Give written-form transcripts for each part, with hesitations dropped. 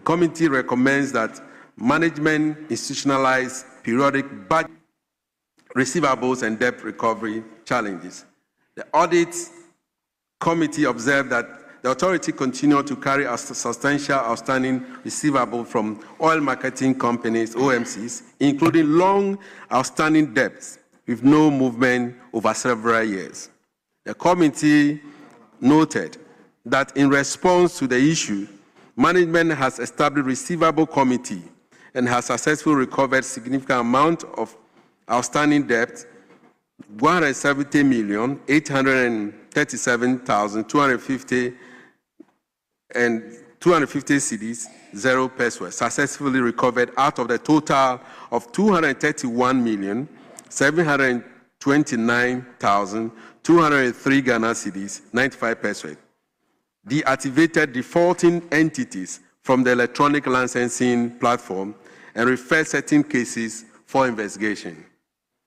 committee recommends that management institutionalize periodic budget receivables and debt recovery challenges. The audit committee observed that the authority continued to carry a substantial outstanding receivable from oil marketing companies, OMCs, including long outstanding debts with no movement over several years. The committee noted that in response to the issue, management has established a receivable committee and has successfully recovered significant amount of outstanding debt, 170,837,250 and 250 cedis, 0 pesos, successfully recovered out of the total of 231,729,203 Ghana cedis, 95 pesos. Deactivated defaulting entities from the electronic licensing platform and referred certain cases for investigation.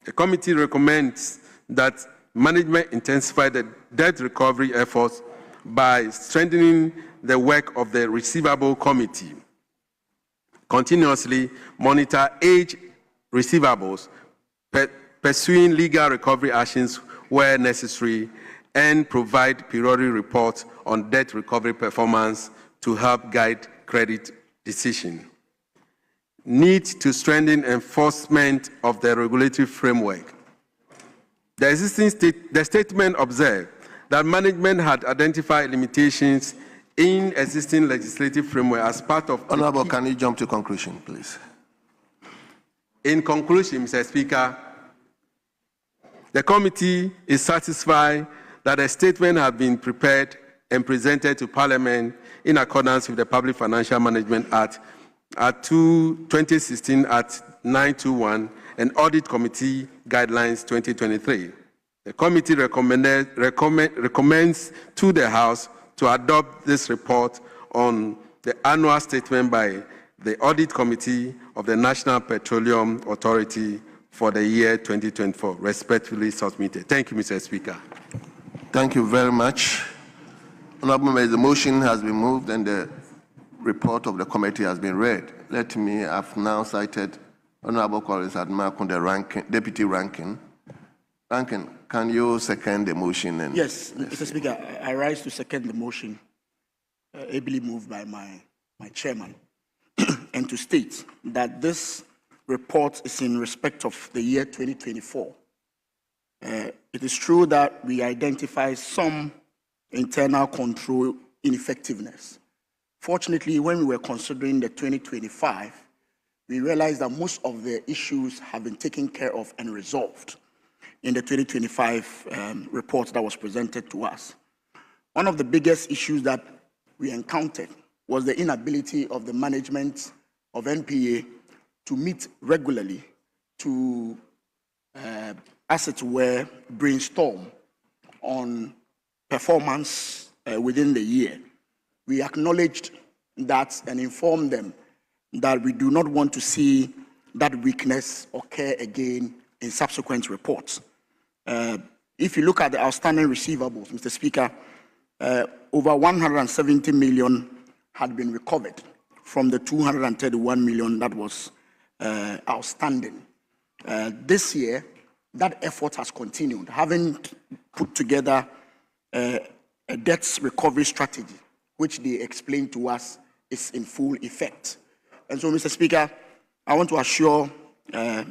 The committee recommends that management intensify the debt recovery efforts by strengthening the work of the receivable committee, continuously monitor aged receivables, pursuing legal recovery actions where necessary, and provide periodic reports on debt recovery performance to help guide credit decision. Need to strengthen enforcement of the regulatory framework. The statement observed that management had identified limitations in existing legislative framework as part of... Honorable, can you jump to conclusion, please? In conclusion, Mr. Speaker, the committee is satisfied that a statement has been prepared and presented to Parliament in accordance with the Public Financial Management Act at 2016 at 921 and Audit Committee Guidelines 2023. The committee recommends to the House to adopt this report on the annual statement by the Audit Committee of the National Petroleum Authority for the year 2024, respectfully submitted. Thank you, Mr. Speaker. Thank you very much. Honorable members, the motion has been moved and the report of the committee has been read. Let me have now cited Honorable Collins Admarkunde, Deputy Ranking. Ranking, can you second the motion? Yes, Mr. Speaker, I rise to second the motion ably moved by my chairman and to state that this report is in respect of the year 2024. It is true that we identify some internal control ineffectiveness. Fortunately, when we were considering the 2025, we realized that most of the issues have been taken care of and resolved in the 2025 report that was presented to us. One of the biggest issues that we encountered was the inability of the management of NPA to meet regularly to, as it were, brainstorm on performance within the year. We acknowledged that and informed them that we do not want to see that weakness occur again in subsequent reports. If you look at the outstanding receivables, Mr. Speaker, over 170 million had been recovered from the 231 million that was outstanding. This year, that effort has continued, having put together a debt recovery strategy, which they explained to us is in full effect. And so, Mr. Speaker, I want to assure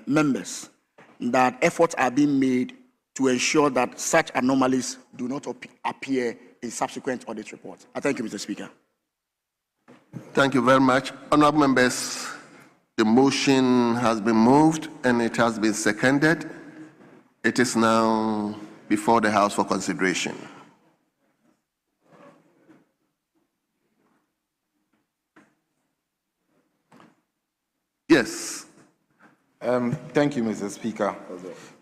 members that efforts are being made to ensure that such anomalies do not appear in subsequent audit reports. I thank you, Mr. Speaker. Thank you very much. Honorable members, the motion has been moved and it has been seconded. It is now before the House for consideration. Yes. Thank you, Mr. Speaker,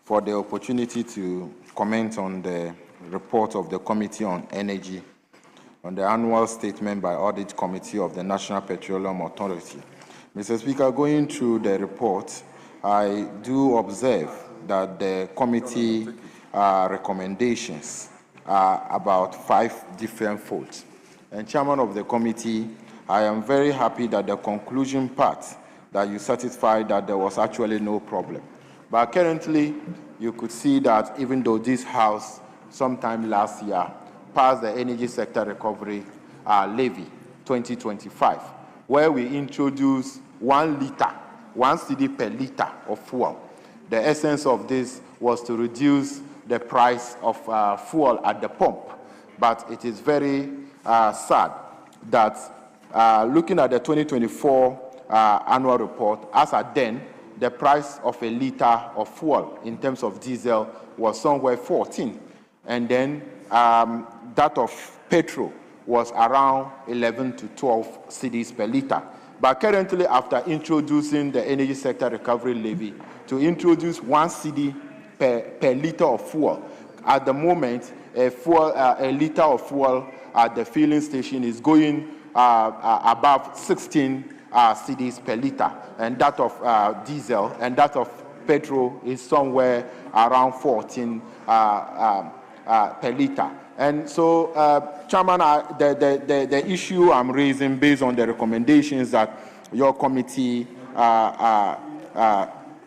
for the opportunity to comment on the report of the Committee on Energy on the annual statement by Audit Committee of the National Petroleum Authority. Mr. Speaker, going through the report, I do observe that the committee recommendations are about 5 different folds. And Chairman of the committee I am very happy that the conclusion part, that you certified that there was actually no problem. But currently, you could see that even though this House, sometime last year, passed the Energy Sector Recovery Levy 2025, where we introduced 1 liter, 1 cedi per liter of fuel. The essence of this was to reduce the price of fuel at the pump. But it is very sad that looking at the 2024 annual report, as at then, the price of a liter of fuel in terms of diesel was somewhere 14. And then that of petrol was around 11 to 12 cedis per liter. But currently, after introducing the Energy Sector Recovery Levy to introduce 1 cedi per liter of fuel, at the moment, a liter of fuel at the filling station is going above 16 cedis per liter, and that of diesel and that of petrol is somewhere around 14 per liter. And so, Chairman, the issue I'm raising based on the recommendations that your committee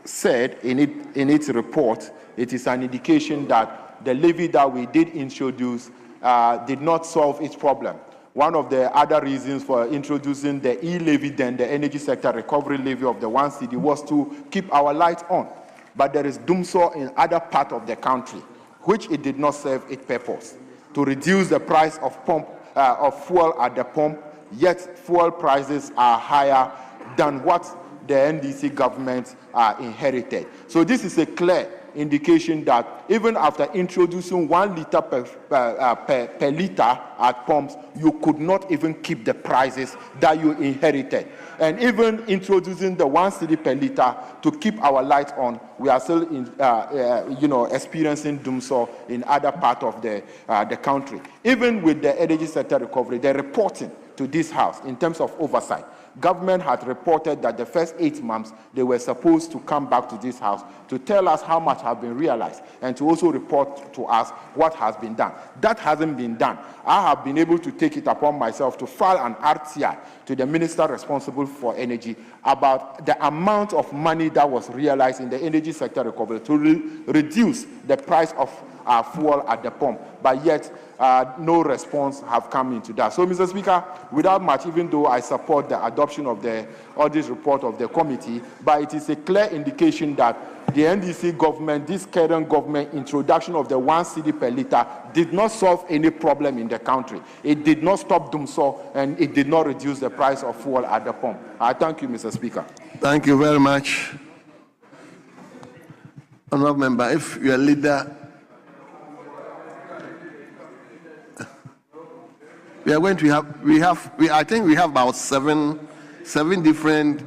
said in its report, it is an indication that the levy that we did introduce did not solve its problem. One of the other reasons for introducing the e-levy, then the Energy Sector Recovery Levy of the 1 cedi, was to keep our lights on. But there is doomsaw in other parts of the country, which it did not serve its purpose, to reduce the price of fuel at the pump, yet fuel prices are higher than what the NDC government inherited. So this is a clear indication that even after introducing 1 liter per liter at pumps, you could not even keep the prices that you inherited. And even introducing the 1 cedi per liter to keep our lights on, we are still experiencing doomsaw in other parts of the country. Even with the energy sector recovery, the reporting to this House in terms of oversight, government had reported that the first 8 months they were supposed to come back to this House to tell us how much has been realized and to also report to us what has been done. That hasn't been done. I have been able to take it upon myself to file an RTI to the minister responsible for energy about the amount of money that was realized in the energy sector recovery to reduce the price of fuel at the pump, but yet no response have come into that. So, Mr. Speaker, without much, even though I support the adoption of the audit report of the committee, but it is a clear indication that the NDC government, this current government, introduction of the 1 cedi per liter did not solve any problem in the country. It did not stop doomsaw, and it did not reduce the price of fuel at the pump. I thank you, Mr. Speaker. Thank you very much. Honourable Member, if your leader... We are going to have, I think we have about seven different.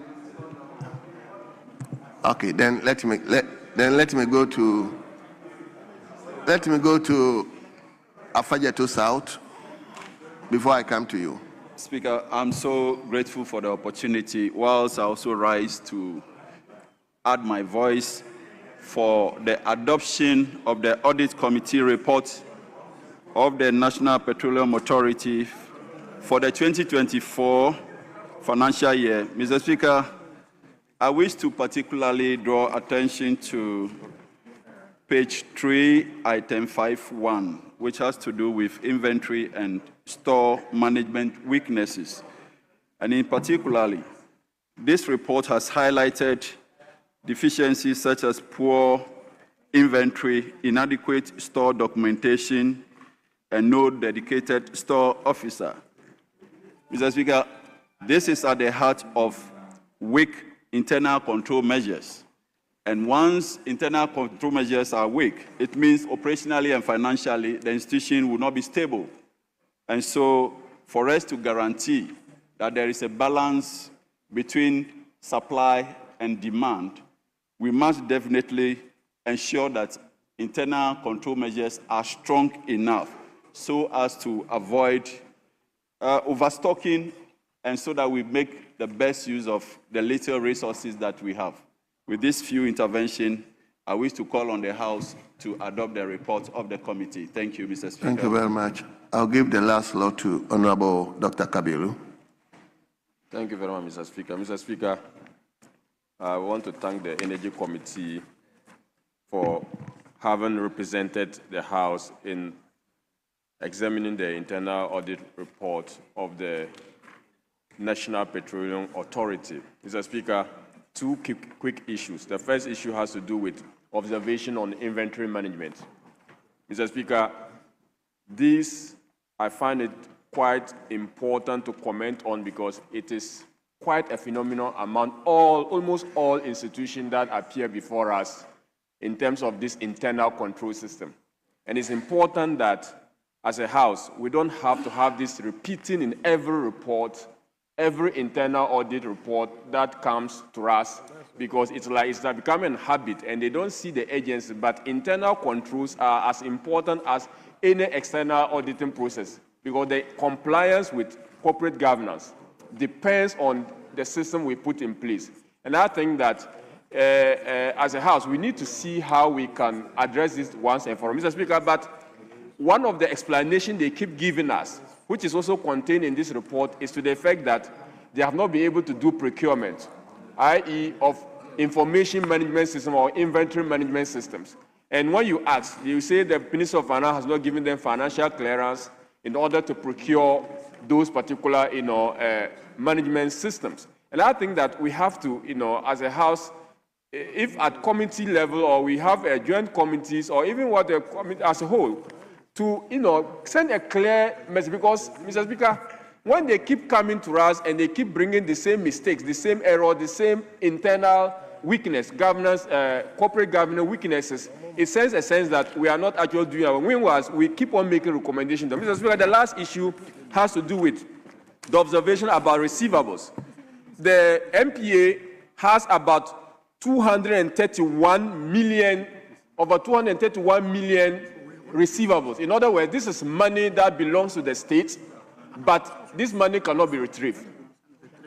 Okay, then let me go to Afajeto South before I come to you. Speaker, I'm so grateful for the opportunity, whilst I also rise to add my voice for the adoption of the Audit Committee report of the National Petroleum Authority for the 2024 financial year. Mr. Speaker, I wish to particularly draw attention to page 3, item 5.1, which has to do with inventory and store management weaknesses. And in particularly, this report has highlighted deficiencies such as poor inventory, inadequate store documentation, and no dedicated store officer. Mr. Speaker, this is at the heart of weak internal control measures. And once internal control measures are weak, it means operationally and financially, the institution will not be stable. And so, for us to guarantee that there is a balance between supply and demand, we must definitely ensure that internal control measures are strong enough so as to avoid overstocking, and so that we make the best use of the little resources that we have. With this few intervention, I wish to call on the House to adopt the report of the committee. Thank you, Mr. Speaker. Thank you very much. I'll give the last law to Honorable Dr. Kabiru. Thank you very much, Mr. Speaker. Mr. Speaker, I want to thank the Energy Committee for having represented the House in examining the internal audit report of the National Petroleum Authority. Mr. Speaker, two quick issues. The first issue has to do with observation on inventory management. Mr. Speaker, this, I find it quite important to comment on because it is quite a phenomenon among almost all institutions that appear before us in terms of this internal control system. And it's important that as a House, we don't have to have this repeating in every report, every internal audit report that comes to us, because it's becoming a habit and they don't see the agency, but internal controls are as important as any external auditing process, because the compliance with corporate governance depends on the system we put in place. And I think that as a House, we need to see how we can address this once and for all. Mr. Speaker, but one of the explanations they keep giving us, which is also contained in this report, is to the effect that they have not been able to do procurement, i.e. of information management system or inventory management systems. And when you ask, you say the Minister of Finance has not given them financial clearance in order to procure those particular, management systems. And I think that we have to, as a House, if at committee level or we have joint committees or even what the committee as a whole, to, send a clear message, because, Mr. Speaker, when they keep coming to us and they keep bringing the same mistakes, the same error, the same internal weakness, governance, corporate governance weaknesses, it sends a sense that we are not actually doing our meanwhile, we keep on making recommendations. Mr. Speaker, the last issue has to do with the observation about receivables. The MPA has about 231 million, over 231 million receivables. In other words, this is money that belongs to the state, but this money cannot be retrieved.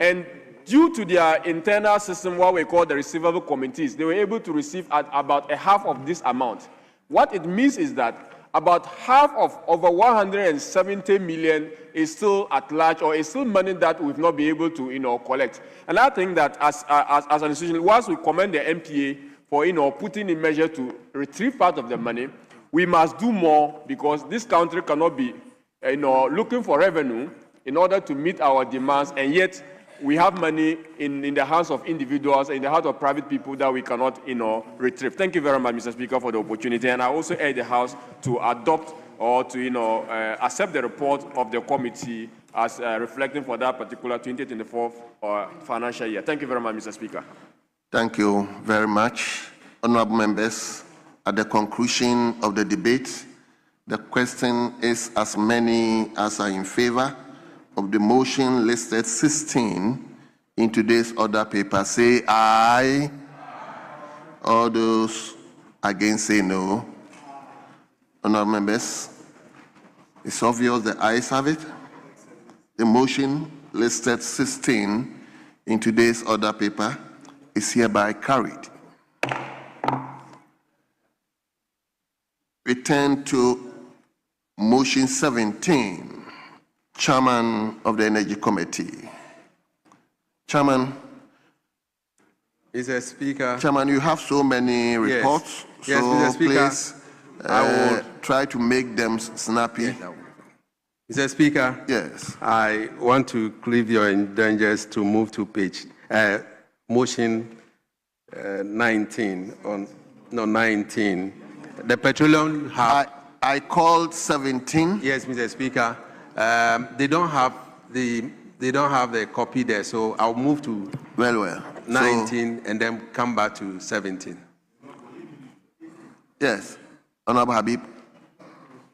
And due to their internal system, what we call the receivable committees, they were able to receive at about a half of this amount. What it means is that about half of over 170 million is still at large, or is still money that we've not been able to, collect. And I think that as an institution, once we commend the MPA for, putting in measure to retrieve part of the money, we must do more, because this country cannot be, looking for revenue in order to meet our demands, and yet we have money in the hands of individuals, in the hands of private people that we cannot, retrieve. Thank you very much, Mr. Speaker, for the opportunity. And I also urge the House to adopt or to, accept the report of the committee as reflecting for that particular 2024 financial year. Thank you very much, Mr. Speaker. Thank you very much. Honorable members, at the conclusion of the debate, the question is as many as are in favor of the motion listed 16 in today's order paper, say aye. All those against say no. Honorable members, it's obvious the ayes have it. The motion listed 16 in today's order paper is hereby carried. We turn to motion 17. Chairman of the Energy Committee. Chairman. Mr. Speaker. Chairman, you have so many reports. Yes, so Mr. Speaker. Please I will try to make them snappy. Mr. Speaker. Yes. I want to cleave your indulgence to move to page motion 19 on 19. The petroleum hub. I called 17. Yes, Mr. Speaker. They don't have the copy there, so I'll move to 19 and then come back to 17. Yes, Honorable Habib.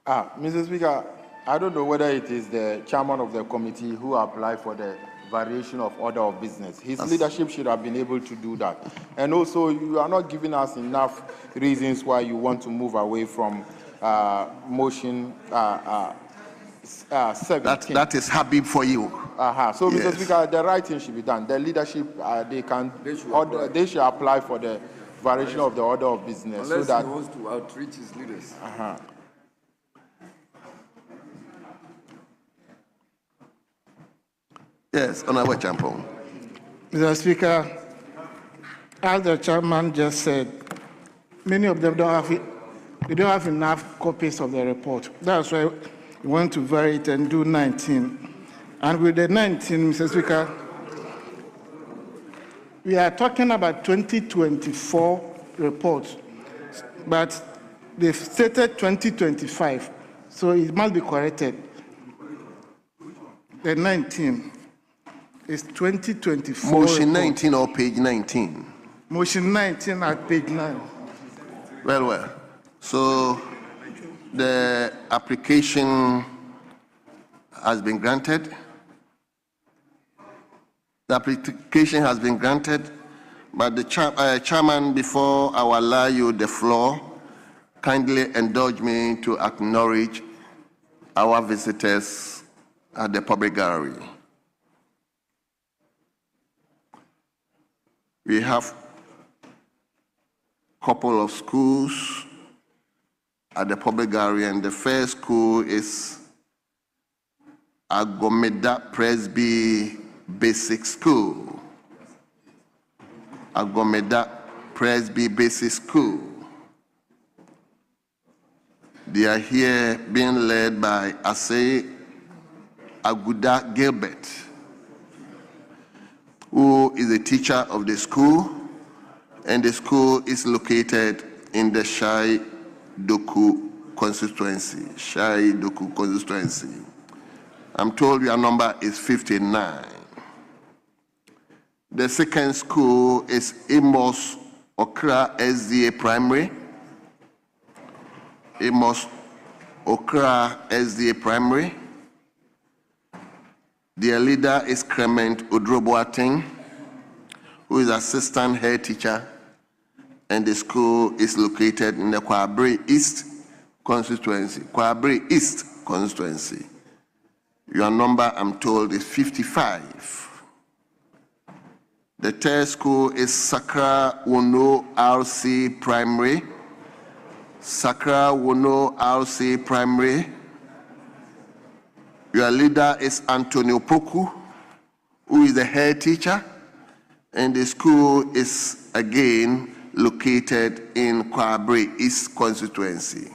Mr. Speaker, I don't know whether it is the chairman of the committee who applied for the variation of order of business. His leadership should have been able to do that. And also, you are not giving us enough reasons why you want to move away from motion 17. That is Habib for you. So, yes. Mr. Speaker, the right thing should be done. The leadership, they should apply for the variation of the order of business. Unless so that he wants to outreach his leaders. Yes, Honorable Champong. Mr. Speaker, as the chairman just said, many of them don't have enough copies of the report. That's why we want to vary it and do 19. And with the 19, Mr. Speaker, we are talking about 2024 reports, but they've stated 2025, so it must be corrected. The 19 is 2024. Motion report. 19 or page 19? Motion 19 at page 9. Well. So the application has been granted. The application has been granted, but the chairman, before I will allow you the floor, kindly indulge me to acknowledge our visitors at the public gallery. We have a couple of schools at the public gallery, and the first school is Agomeda Presby Basic School. Agomeda Presby Basic School. They are here being led by Asay Aguda Gilbert, who is a teacher of the school, and the school is located in the Shai Doku constituency. Shai Doku constituency. I'm told your number is 59. The second school is Amos Okra SDA Primary. Amos Okra SDA Primary. Their leader is Clement Odroboateng, who is assistant head teacher, and the school is located in the Kwabre East constituency. Kwabre East constituency. Your number, I'm told, is 55. The third school is Sakra Wono RC Primary. Sakra Wono RC Primary. Your leader is Antonio Poku, who is the head teacher, and the school is again located in Kwabre East constituency.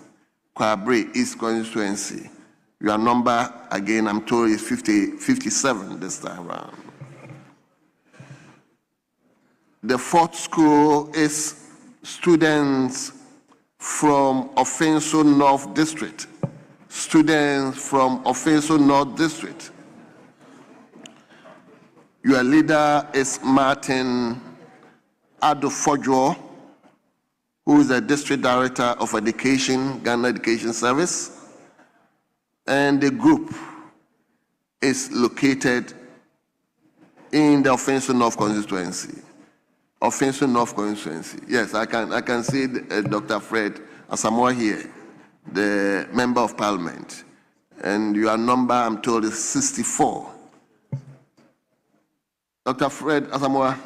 Kwabre East constituency. Your number, again, I'm told, is 57 this time around. The fourth school is students from Offenso North District. Students from Offenso North District. Your leader is Martin Adofojo, who is the District Director of Education, Ghana Education Service. And the group is located in the Offenso North constituency. Offenso North constituency. Yes, I can see Dr. Fred Asamoah here, the Member of Parliament. And your number, I'm told, is 64. Dr. Fred Asamoah,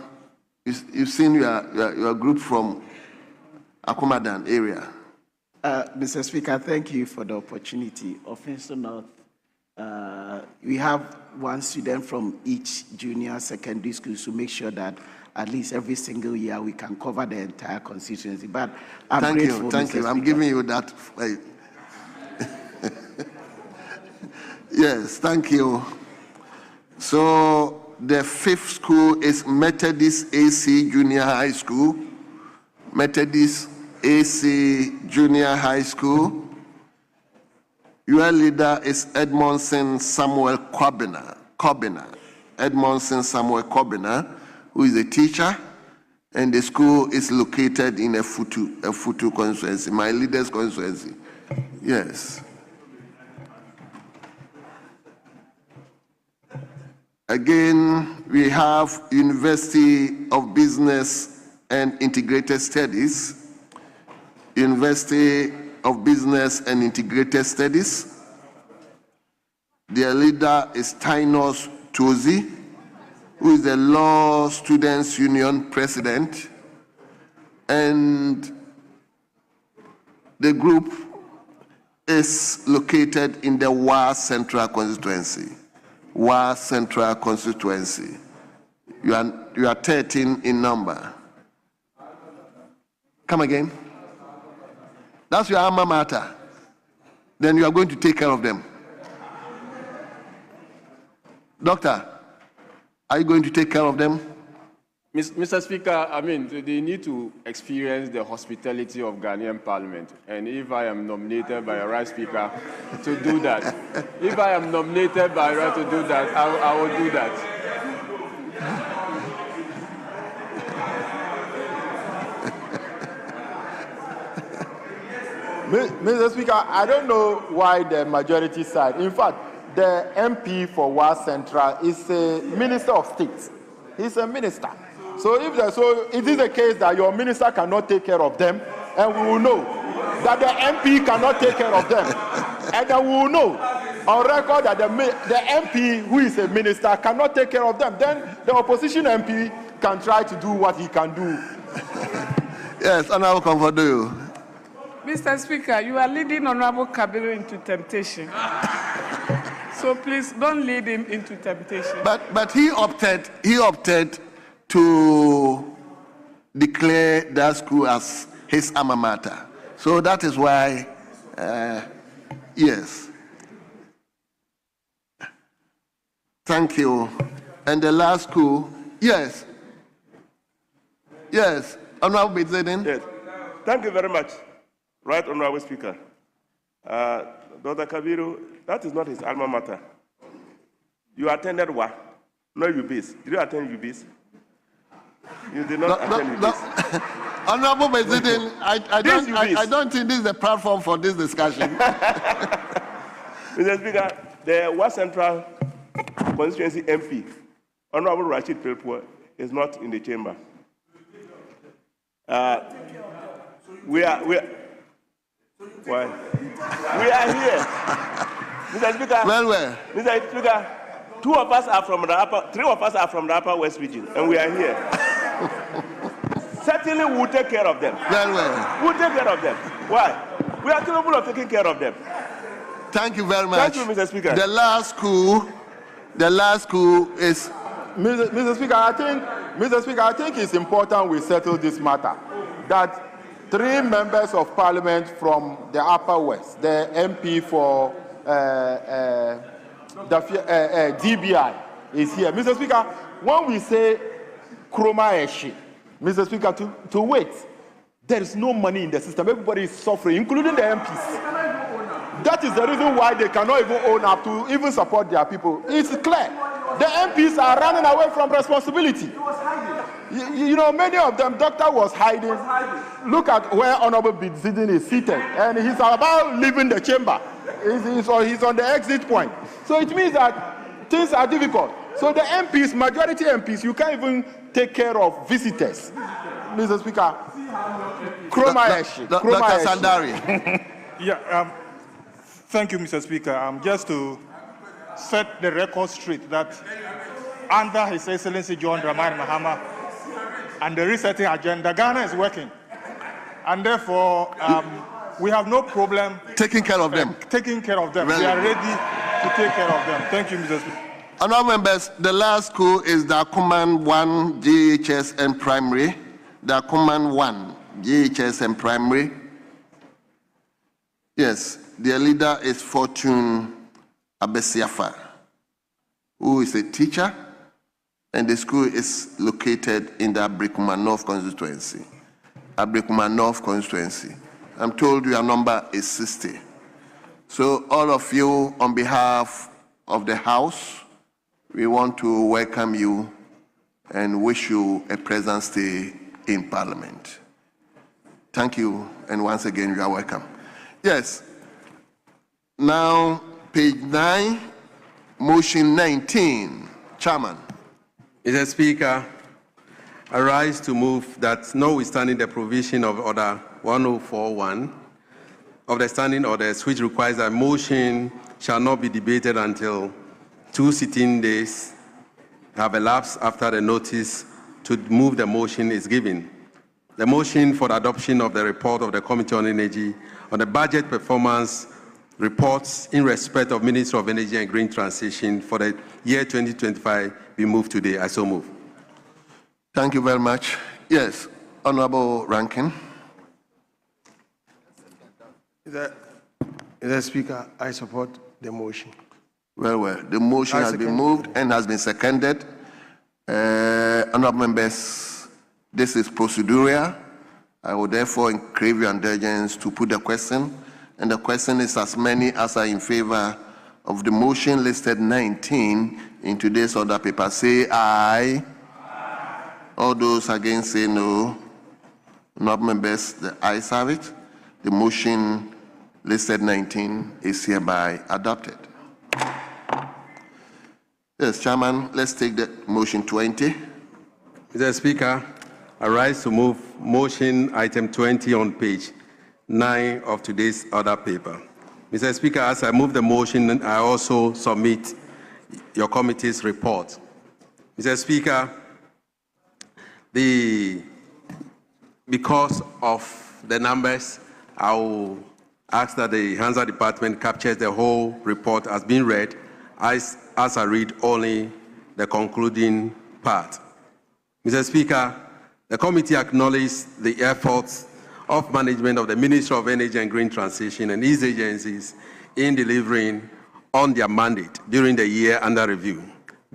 you've seen your group from Akumadan area. Mr. Speaker, thank you for the opportunity. Offenso North, we have one student from each junior secondary school to make sure that at least every single year we can cover the entire constituency. But I'm grateful, thank you. Mr. I'm Speaker. giving you that. Yes, thank you. So the fifth school is Methodist AC Junior High School. Methodist AC Junior High School. Your leader is Edmondson Samuel Kobina. Edmondson Samuel Kobina, who is a teacher, and the school is located in a Futu constituency, my leader's constituency. Yes. Again, we have University of Business and Integrated Studies. University of Business and Integrated Studies. Their leader is Tynos Tozi, who is the Law Students Union President, and the group is located in the Wa Central constituency. Wa Central constituency. You are 13 in number. Come again. That's your alma mater. Then you are going to take care of them. Doctor, are you going to take care of them? Mr. Speaker, I mean, they need to experience the hospitality of Ghanaian Parliament. And if I am nominated by a right speaker to do that, if I am nominated by a right to do that, I will do that. Mr. Speaker, I don't know why the majority side, in fact, the MP for Wa Central is a minister of state. He's a minister. So it is a case that your minister cannot take care of them, and we will know that the MP cannot take care of them. And then we will know on record that the MP who is a minister cannot take care of them. Then the opposition MP can try to do what he can do. Yes, Honorable Comfordo. Mr. Speaker, you are leading Honorable Kabiru into temptation. So please don't lead him into temptation. But he opted to declare that school as his alma mater. So that is why, yes. Thank you. And the last school, yes. Yes, Honorable Bidzedin. Yes, thank you very much. Right, Honorable Speaker. Dr. Kabiru, that is not his alma mater. You attended Wa, not UBIS. Did you attend UBIS? You did not attend UBIS. Honorable President, I don't think this is the platform for this discussion. Mr. Speaker, the Wa Central constituency MP, Honorable Rashid Pelpua, is not in the chamber. Why? We are here. Mr. Speaker, Mr. Speaker, three of us are from the Upper West region, and we are here. Certainly, we'll take care of them. We'll take care of them. Why? We are capable of taking care of them. Thank you very much. Thank you, Mr. Speaker. The last school is... Mr. Speaker, I think it's important we settle this matter. That 3 members of parliament from the Upper West, the MP for DBI is here. Mr. Speaker, when we say Kroma Eshi, Mr. Speaker, to wait, there is no money in the system. Everybody is suffering, including the MPs. That is the reason why they cannot even own up to even support their people. It's clear. The MPs are running away from responsibility. You know, many of them, doctor was hiding. Look at where Honorable Bidzedin is seated, and he's about leaving the chamber. He's on the exit point. So it means that things are difficult. So the MPs, majority MPs, you can't even take care of visitors. Mr. Speaker, Dr. Sandari. Yeah, thank you, Mr. Speaker. Just to set the record straight that under His Excellency John Dramani Mahama and the resetting agenda, Ghana is working. And therefore, we have no problem taking care of them. We are ready to take care of them. Thank you, Mr. Speaker. Honourable members, the last school is the Akuman 1 GHS and Primary. The Akuman 1 GHS and Primary. Yes, their leader is Fortune Abesiafa, who is a teacher, and the school is located in the Abrikuma North constituency. Abrikuma North constituency. I'm told your number is 60. So all of you, on behalf of the House, we want to welcome you and wish you a pleasant stay in Parliament. Thank you, and once again, you are welcome. Yes. Now, page 9, motion 19. Chairman. Mr. Speaker, I rise to move that notwithstanding the provision of Order 1041 of the standing orders, which requires that motion shall not be debated until 2 sitting days have elapsed after the notice to move the motion is given. The motion for the adoption of the report of the Committee on Energy on the budget performance reports in respect of Ministry of Energy and Green Transition for the year 2025 be moved today. I so move. Thank you very much. Yes, Honorable Rankin. Mr. Speaker, I support the motion. Well. The motion has been moved and has been seconded. Honorable members, this is procedural. I will therefore crave your indulgence to put the question. And the question is as many as are in favor of the motion listed 19 in today's order paper. Say aye. All those against say no. Honorable members, the ayes have it. The motion listed 19 is hereby adopted. Yes, Chairman, let's take the motion 20. Mr. Speaker, I rise to move motion item 20 on page 9 of today's order paper. Mr. Speaker, as I move the motion, I also submit your committee's report. Mr. Speaker, because of the numbers, I will ask that the Hansa Department captures the whole report as being read, as I read only the concluding part. Mr. Speaker, the committee acknowledges the efforts of management of the Ministry of Energy and Green Transition and its agencies in delivering on their mandate during the year under review,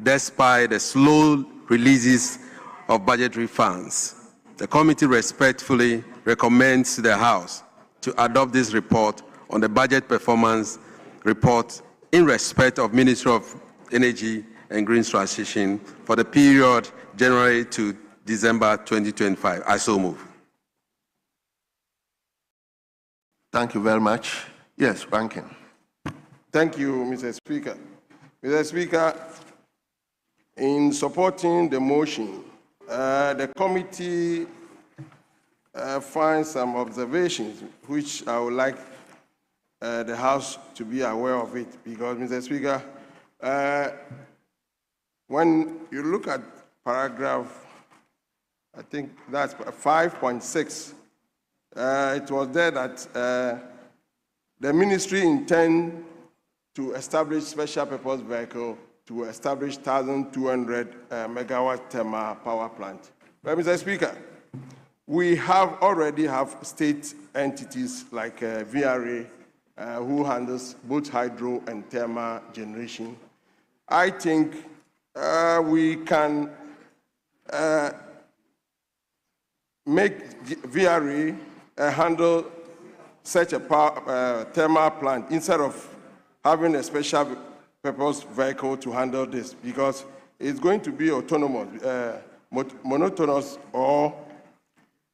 despite the slow releases of budgetary funds. The committee respectfully recommends to the House to adopt this report on the budget performance report in respect of Ministry of Energy and Green Transition for the period January to December 2025. I so move. Thank you very much. Yes, Rankin. Thank you, Mr. Speaker. Mr. Speaker, in supporting the motion, the committee finds some observations which I would like the House to be aware of it, because, Mr. Speaker, when you look at paragraph, I think that's 5.6, it was there that the ministry intends to establish special purpose vehicle to establish 1,200 megawatt thermal power plant. But, Mr. Speaker, we already have state entities like VRA who handles both hydro and thermal generation. I think we can make VRA handle such a thermal plant instead of having a special purpose vehicle to handle this, because it's going to be autonomous, monotonous, or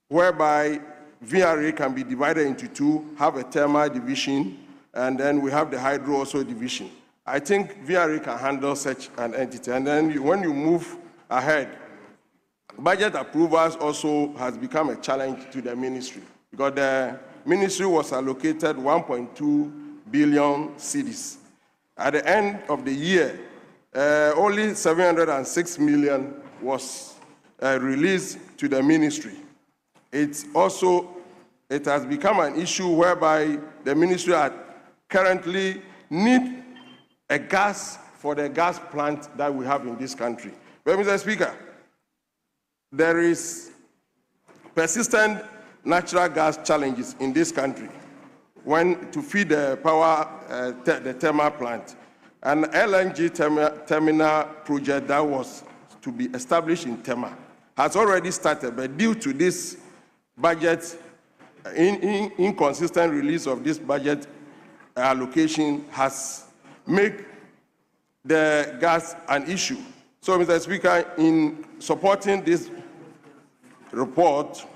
whereby VRA can be divided into two, have a thermal division, and then we have the hydro also division. I think VRA can handle such an entity. And then when you move ahead, budget approvals also has become a challenge to the ministry, because the ministry was allocated 1.2 billion cedis. At the end of the year, only 706 million was released to the ministry. It has become an issue whereby the ministry currently need a gas for the gas plant that we have in this country. But, Mr. Speaker, there is persistent natural gas challenges in this country to feed the power, the thermal plant. An LNG terminal project that was to be established in Tema has already started, but due to this budget, inconsistent release of this budget allocation has made the gas an issue. So, Mr. Speaker, in supporting this report,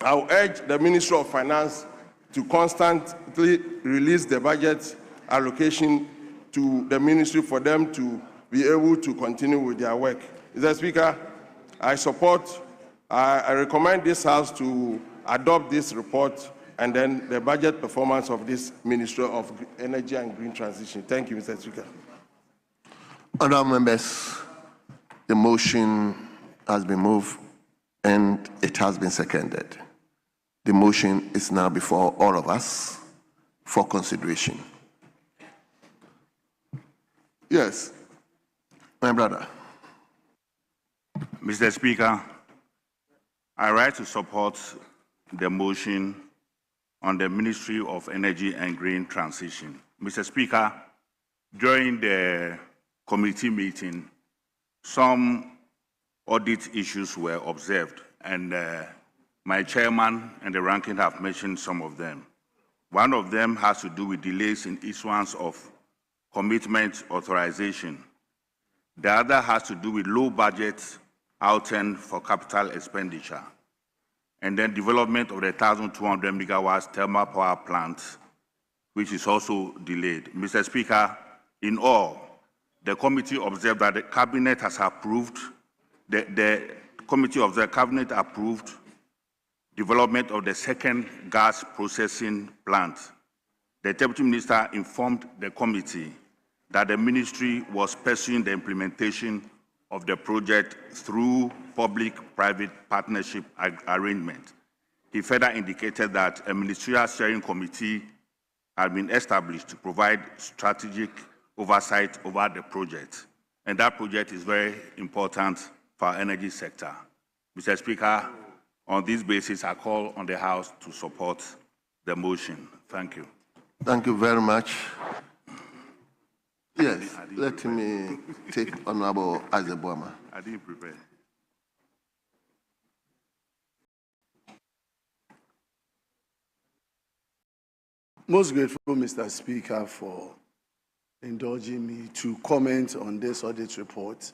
I will urge the Ministry of Finance to constantly release the budget allocation to the ministry for them to be able to continue with their work. Mr. Speaker, I recommend this House to adopt this report and then the budget performance of this Ministry of Energy and Green Transition. Thank you, Mr. Speaker. Honourable members, the motion has been moved and it has been seconded. The motion is now before all of us. for consideration. Yes, my brother. Mr. Speaker, I rise to support the motion on the Ministry of Energy and Green Transition. Mr. Speaker, during the committee meeting, some audit issues were observed, and my chairman and the ranking have mentioned some of them. One of them has to do with delays in issuance of commitment authorization. The other has to do with low budget outing for capital expenditure, and then development of the 1,200 megawatts thermal power plant, which is also delayed. Mr. Speaker, in all, the committee observed that the cabinet has approved, the committee of the cabinet approved development of the second gas processing plant. The Deputy Minister informed the committee that the ministry was pursuing the implementation of the project through public-private partnership arrangement. He further indicated that a ministerial steering committee had been established to provide strategic oversight over the project, and that project is very important for our energy sector. Mr. Speaker, on this basis, I call on the House to support the motion. Thank you. Thank you very much. Yes, let me take Honorable Azebwama. I didn't prepare. Most grateful, Mr. Speaker, for indulging me to comment on this audit report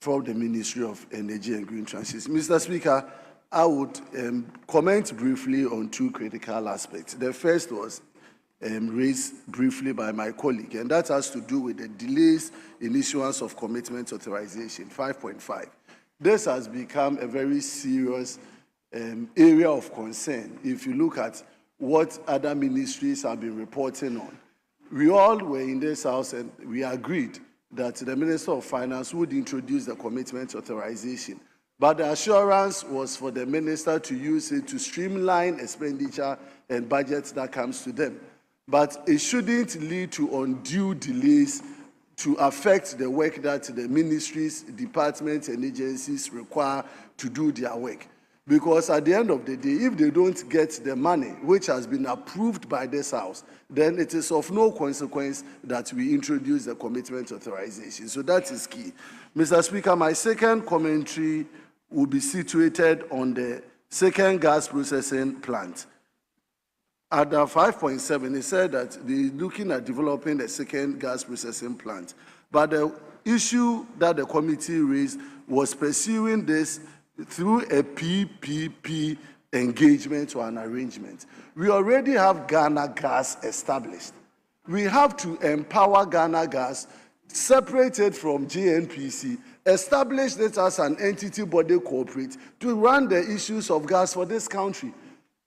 from the Ministry of Energy and Green Transition. Mr. Speaker, I would comment briefly on two critical aspects. The first was raised briefly by my colleague, and that has to do with the delays in issuance of commitment authorization, 5.5. This has become a very serious area of concern if you look at what other ministries have been reporting on. We all were in this house and we agreed that the Minister of Finance would introduce the commitment authorization. But the assurance was for the minister to use it to streamline expenditure and budgets that comes to them. But it shouldn't lead to undue delays to affect the work that the ministries, departments, and agencies require to do their work. Because at the end of the day, if they don't get the money, which has been approved by this House, then it is of no consequence that we introduce the commitment authorization. So that is key. Mr. Speaker, my second commentary will be situated on the second gas processing plant. At 5.7, it said that they're looking at developing the second gas processing plant. But the issue that the committee raised was pursuing this through a PPP engagement or an arrangement. We already have Ghana Gas established. We have to empower Ghana Gas, separate it from GNPC, establish it as an entity body corporate to run the issues of gas for this country.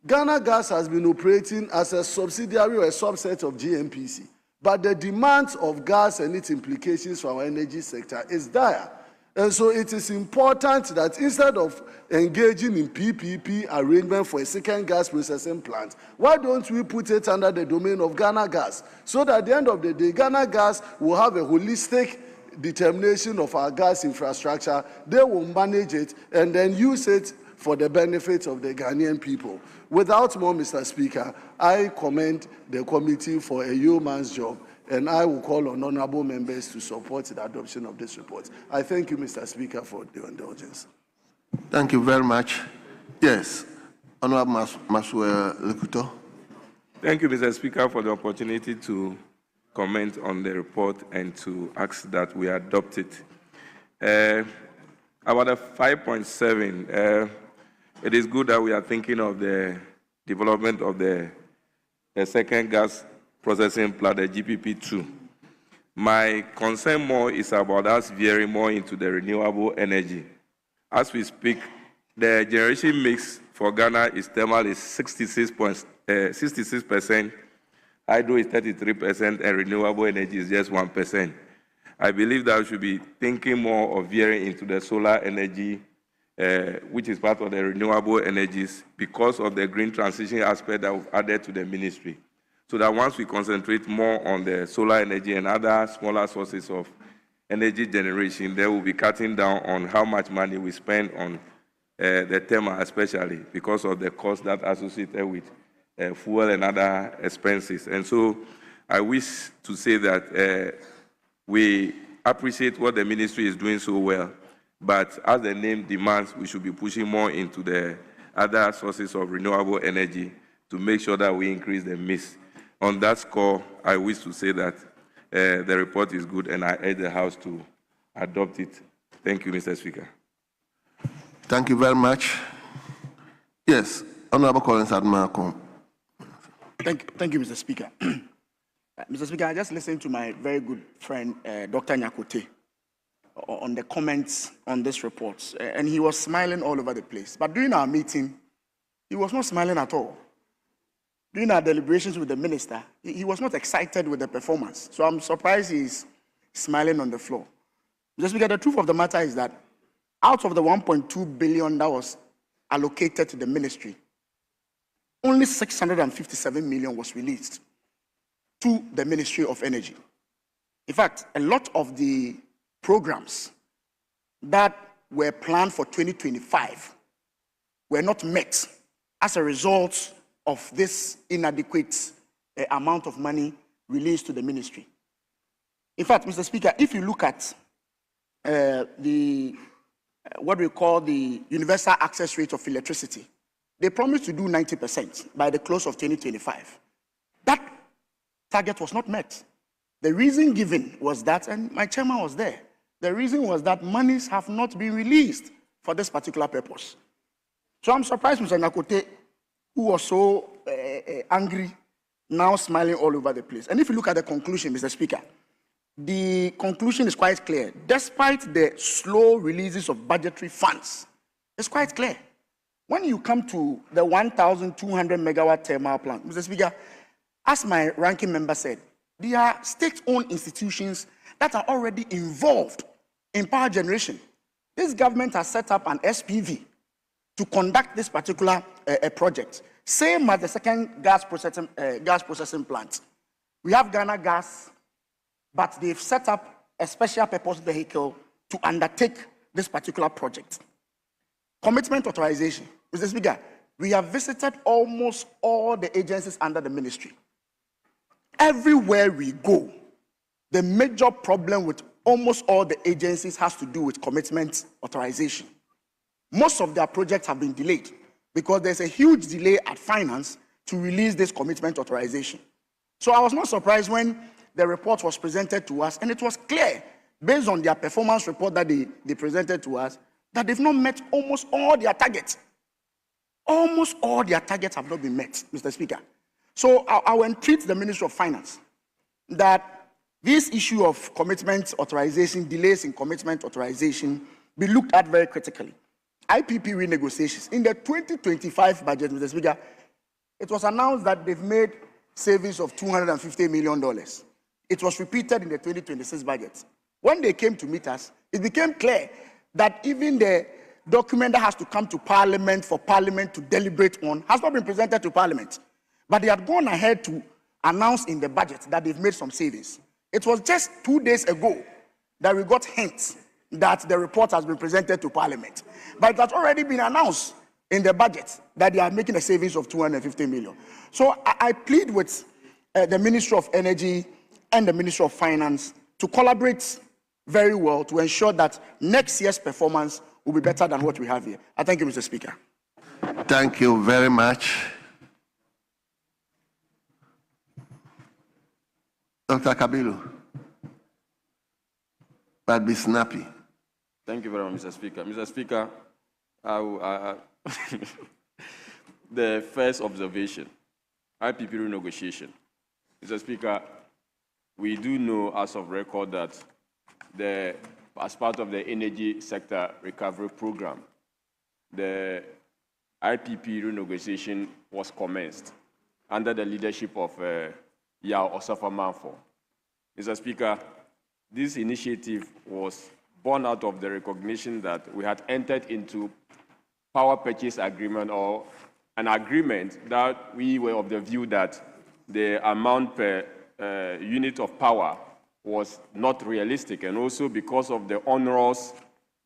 Ghana Gas has been operating as a subsidiary or a subset of GNPC, but the demands of gas and its implications for our energy sector is dire. And so it is important that instead of engaging in PPP arrangement for a second gas processing plant, why don't we put it under the domain of Ghana Gas, so that at the end of the day, Ghana Gas will have a holistic determination of our gas infrastructure. They will manage it and then use it for the benefit of the Ghanaian people. Without more, Mr. Speaker, I commend the committee for a yeoman's job, and I will call on honorable members to support the adoption of this report. I thank you, Mr. Speaker, for the indulgence. Thank you very much. Yes, Honorable Masue Lekuto. Thank you, Mr. Speaker, for the opportunity to comment on the report and to ask that we adopt it. About the 5.7, it is good that we are thinking of the development of the second gas processing plant, the GPP2. My concern more is about us veering more into the renewable energy. As we speak, the generation mix for Ghana is thermal is 66%, hydro is 33%, and renewable energy is just 1%. I believe that we should be thinking more of veering into the solar energy, which is part of the renewable energies, because of the green transition aspect that we've added to the ministry. so that once we concentrate more on the solar energy and other smaller sources of energy generation, they will be cutting down on how much money we spend on the thermal, especially because of the cost that associated with fuel and other expenses. And so I wish to say that we appreciate what the ministry is doing so well, but as the name demands, we should be pushing more into the other sources of renewable energy to make sure that we increase the mix. On that score, I wish to say that the report is good, and I urge the House to adopt it. Thank you, Mr. Speaker. Thank you very much. Yes, Honorable Collins Admarco. Thank you, Mr. Speaker. Mr. Speaker, I just listened to my very good friend, Dr. Nyakote, on the comments on this report, and he was smiling all over the place. But during our meeting, he was not smiling at all. During our deliberations with the minister, he was not excited with the performance. So I'm surprised he's smiling on the floor. Mr. Speaker, the truth of the matter is that out of the 1.2 billion that was allocated to the ministry, only 657 million was released to the Ministry of Energy. In fact, a lot of the programs that were planned for 2025 were not met as a result of this inadequate amount of money released to the ministry. In fact, Mr. Speaker, if you look at what we call the universal access rate of electricity, they promised to do 90% by the close of 2025. That target was not met. The reason given was that, and my chairman was there, the reason was that monies have not been released for this particular purpose. So I'm surprised Mr. Nakote, who was so angry, now smiling all over the place. And if you look at the conclusion, Mr. Speaker, the conclusion is quite clear. Despite the slow releases of budgetary funds, it's quite clear. When you come to the 1,200 megawatt thermal plant, Mr. Speaker, as my ranking member said, there are state-owned institutions that are already involved in power generation. This government has set up an SPV to conduct this particular project. Same as the second gas processing plant. We have Ghana Gas, but they've set up a special purpose vehicle to undertake this particular project. Commitment authorization. Mr. Speaker, we have visited almost all the agencies under the ministry. Everywhere we go, the major problem with almost all the agencies has to do with commitment authorization. Most of their projects have been delayed because there's a huge delay at finance to release this commitment authorization. So I was not surprised when the report was presented to us, and it was clear, based on their performance report that they presented to us, that they've not met almost all their targets. Almost all their targets have not been met, Mr. Speaker. So I will entreat the Ministry of Finance that this issue of commitment authorization, delays in commitment authorization, be looked at very critically. IPP renegotiations. In the 2025 budget, Mr. Speaker, it was announced that they've made savings of $250 million. It was repeated in the 2026 budget. When they came to meet us, it became clear that even the document that has to come to Parliament for Parliament to deliberate on has not been presented to Parliament. But they had gone ahead to announce in the budget that they've made some savings. It was just 2 days ago that we got hints that the report has been presented to Parliament. But it has already been announced in the budget that they are making a savings of $250 million. So I plead with the Ministry of Energy and the Ministry of Finance to collaborate very well to ensure that next year's performance will be better than what we have here. I thank you, Mr. Speaker. Thank you very much. Dr. Kabiru, but be snappy. Thank you very much, Mr. Speaker. Mr. Speaker, the first observation, IPP renegotiation. Mr. Speaker, we do know as of record that as part of the energy sector recovery program, the IPP renegotiation was commenced under the leadership of Yao Osafo-Manfo. Mr. Speaker, this initiative was born out of the recognition that we had entered into power purchase agreement, or an agreement that we were of the view that the amount per unit of power was not realistic, and also because of the onerous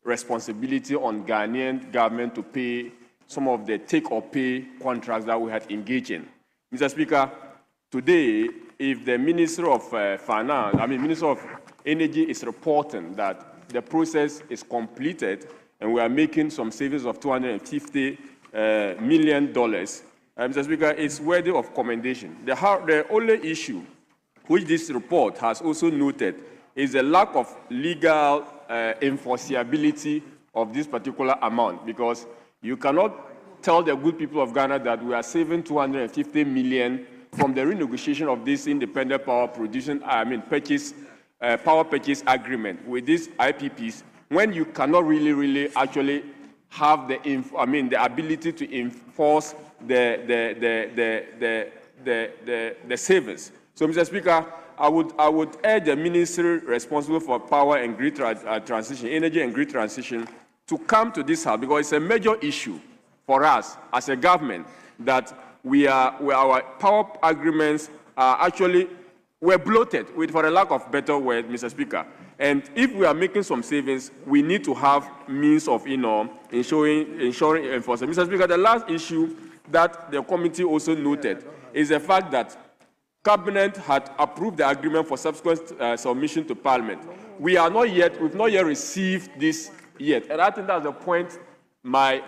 responsibility on Ghanaian government to pay some of the take-or-pay contracts that we had engaged in. Mr. Speaker, today, if the Minister of Minister of Energy is reporting that the process is completed and we are making some savings of $250 million, Mr. Speaker, it's worthy of commendation. The only issue which this report has also noted is the lack of legal enforceability of this particular amount, because you cannot tell the good people of Ghana that we are saving $250 million from the renegotiation of this independent power power purchase agreement with these IPPs, when you cannot really actually have the ability to enforce the savings. So, Mr. Speaker, I would urge the ministry responsible for power and grid transition, energy and grid transition, to come to this house, because it's a major issue for us as a government that our power agreements are actually were bloated, for a lack of better word, Mr. Speaker. And if we are making some savings, we need to have means of ensuring enforcement. Mr. Speaker, the last issue that the committee also noted is the fact that Cabinet had approved the agreement for subsequent submission to Parliament. We've not yet received this yet, and I think that's the point my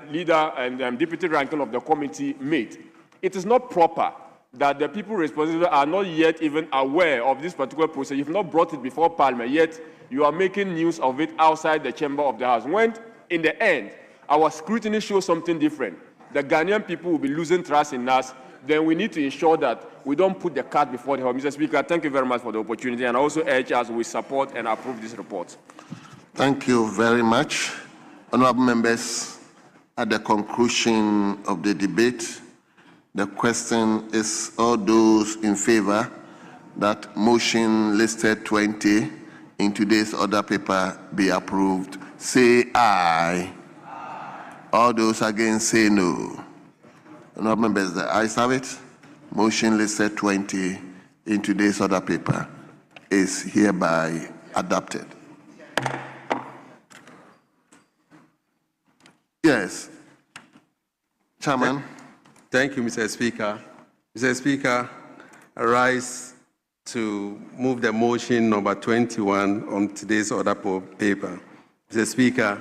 leader and deputy ranking of the committee made. It is not proper that the people responsible are not yet even aware of this particular process. You've not brought it before Parliament, yet you are making news of it outside the chamber of the House. When, in the end, our scrutiny shows something different, the Ghanaian people will be losing trust in us, then we need to ensure that we don't put the cart before the horse. Mr. Speaker, thank you very much for the opportunity, and I also urge us we support and approve this report. Thank you very much. Honourable members, at the conclusion of the debate, the question is, all those in favour that motion listed 20 in today's order paper be approved, say aye. All those against, say no. Honourable members, the ayes have it. Motion listed 20 in today's order paper is hereby adopted. Yes. Chairman. Thank you, Mr. Speaker. Mr. Speaker, I rise to move the motion number 21 on today's order paper. Mr. Speaker,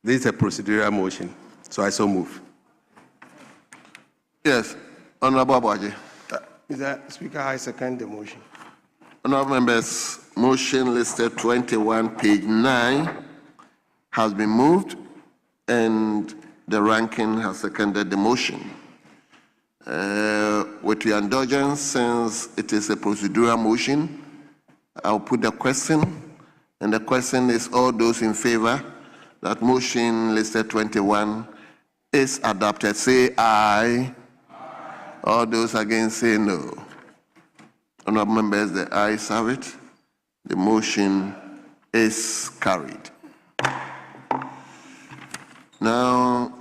this is a procedural motion, so I so move. Yes, Honourable Abuaji. Mr. Speaker, I second the motion. Honourable members, motion listed 21, page 9, has been moved, and the ranking has seconded the motion. With your indulgence, since it is a procedural motion, I'll put the question, and the question is, all those in favour that motion listed 21 is adopted, say aye. All those against, say no. Honourable members, the ayes have it. The motion is carried. Now,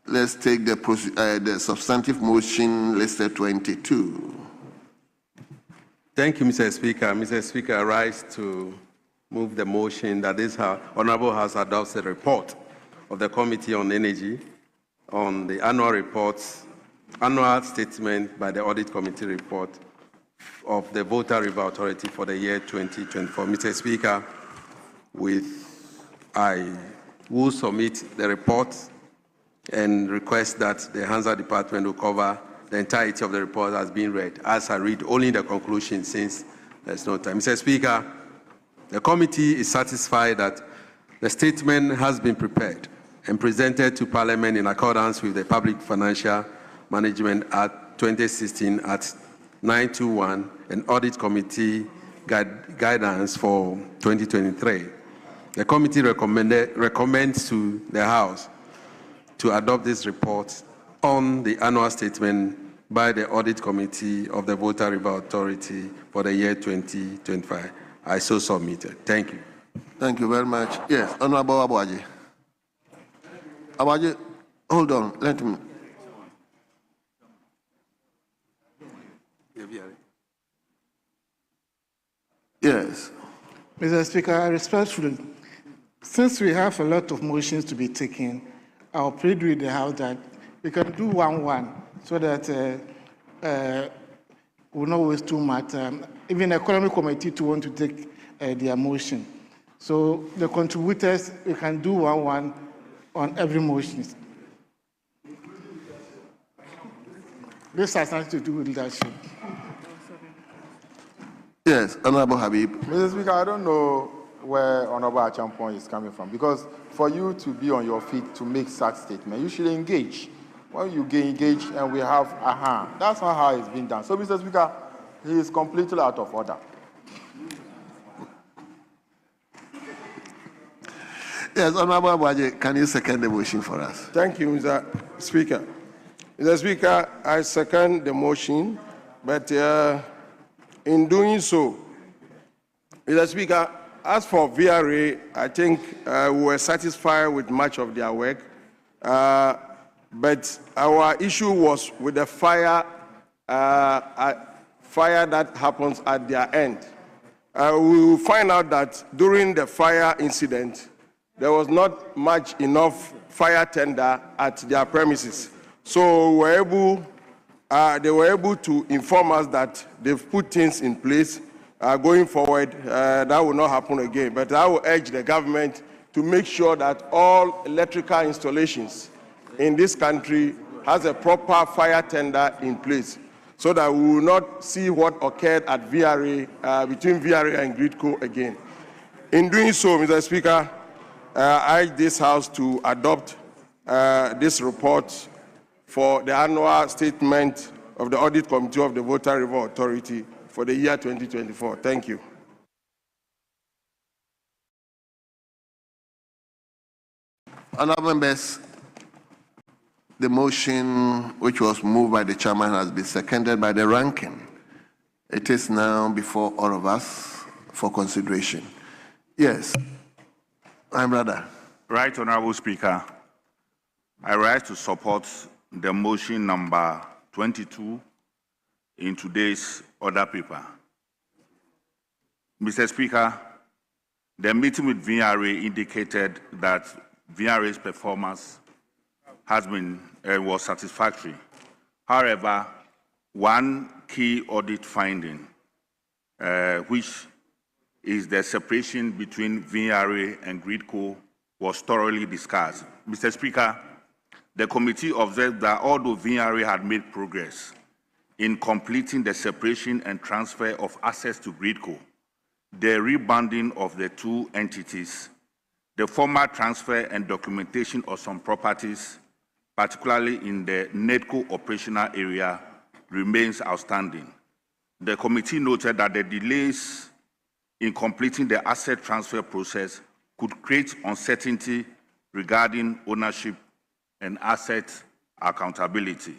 let's take the substantive motion listed 22. Thank you, Mr. Speaker. Mr. Speaker, I rise to move the motion that this Honourable House adopts the report of the Committee on Energy on the annual statement by the Audit Committee report of the Volta River Authority for the year 2024. Mr. Speaker, I will submit the report and request that the Hansa Department will cover the entirety of the report as being read, as I read only the conclusion since there's no time. Mr. Speaker, the committee is satisfied that the statement has been prepared and presented to Parliament in accordance with the Public Financial Management Act 2016 at 921 and Audit Committee guidance for 2023. The committee recommends to the House to adopt this report on the annual statement by the Audit Committee of the Volta River Authority for the year 2025. I so submitted. Thank you. Thank you very much. Yes, Honourable Abuaji. Abuaji, hold on. Let me. Yes. Mr. Speaker, I respectfully, since we have a lot of motions to be taken, I'll plead with the House that we can do 1-1 so that we'll not waste too much time. Even the Economic Committee to want to take their motion. So the contributors, we can do 1-1 on every motion. This has nothing to do with leadership. Yes, Honorable Habib. Mr. Speaker, I don't know where Honorable Achampong is coming from, because for you to be on your feet to make such statement, you should engage. When you get engaged and we have a hand, that's not how it's been done. So, Mr. Speaker, he is completely out of order. Yes, Honorable Abuaje, can you second the motion for us? Thank you, Mr. Speaker. Mr. Speaker, I second the motion, but in doing so, Mr. Speaker, as for VRA, I think we were satisfied with much of their work, but our issue was with the fire that happens at their end. We will find out that during the fire incident, there was not much enough fire tender at their premises. So they were able to inform us that they've put things in place. Going forward, that will not happen again. But I will urge the government to make sure that all electrical installations in this country has a proper fire tender in place, so that we will not see what occurred at VRA, between VRA and Gridco again. In doing so, Mr. Speaker, I urge this House to adopt this report for the annual statement of the Audit Committee of the Volta River Authority for the year 2024. Thank you. Honorable members, the motion which was moved by the chairman has been seconded by the ranking. It is now before all of us for consideration. Yes, my brother. Right, Honorable Speaker, I rise to support the motion number 22 in today's order paper. Mr. Speaker, the meeting with VRA indicated that VRA's performance has been was satisfactory. However, one key audit finding, which is the separation between VRA and Gridco, was thoroughly discussed. Mr. Speaker, the committee observed that although VRA had made progress in completing the separation and transfer of assets to Gridco, the rebanding of the two entities, the formal transfer and documentation of some properties, particularly in the NEDCO operational area, remains outstanding. The committee noted that the delays in completing the asset transfer process could create uncertainty regarding ownership and asset accountability.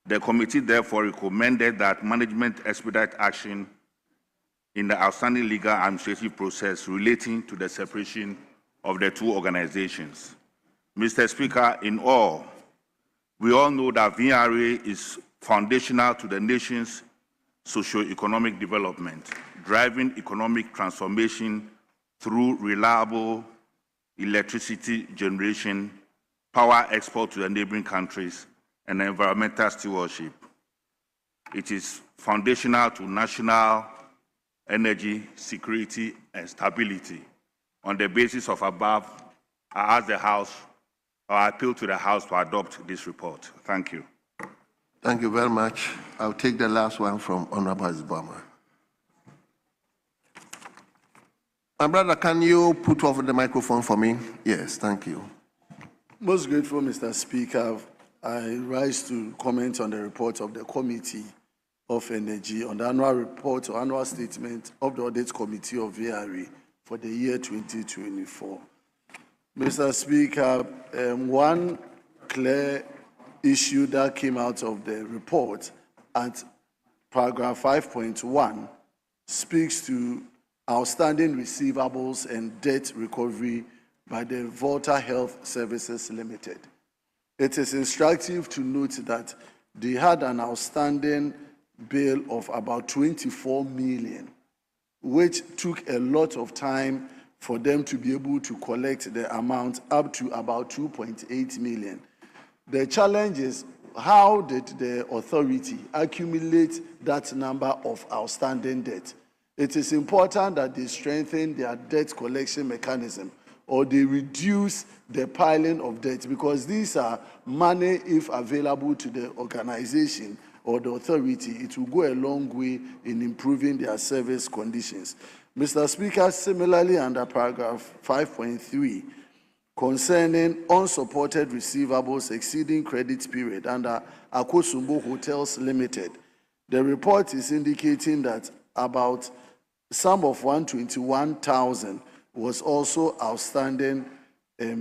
The committee therefore recommended that management expedite action in the outstanding legal administrative process relating to the separation of the two organizations. Mr. Speaker, in all, we all know that VRA is foundational to the nation's socio-economic development, driving economic transformation through reliable electricity generation, power export to the neighboring countries, and environmental stewardship. It is foundational to national energy security and stability. On the basis of above, I ask the House, or I appeal to the House to adopt this report. Thank you. Thank you very much. I'll take the last one from Honorable Zibama. My brother, can you put off the microphone for me? Yes, thank you. Most grateful, Mr. Speaker. I rise to comment on the report of the Committee of Energy on the annual report or annual statement of the Audit Committee of VRA for the year 2024. Mr. Speaker, one clear issue that came out of the report at paragraph 5.1 speaks to outstanding receivables and debt recovery by the Volta Health Services Limited. It is instructive to note that they had an outstanding bill of about 24 million, which took a lot of time for them to be able to collect the amount up to about 2.8 million. The challenge is, how did the authority accumulate that number of outstanding debt? It is important that they strengthen their debt collection mechanism, or they reduce the piling of debt, because these are money, if available to the organization or the authority, it will go a long way in improving their service conditions. Mr. Speaker, similarly under paragraph 5.3, concerning unsupported receivables exceeding credit period under Akosombo Hotels Limited, the report is indicating that about sum of 121,000 was also outstanding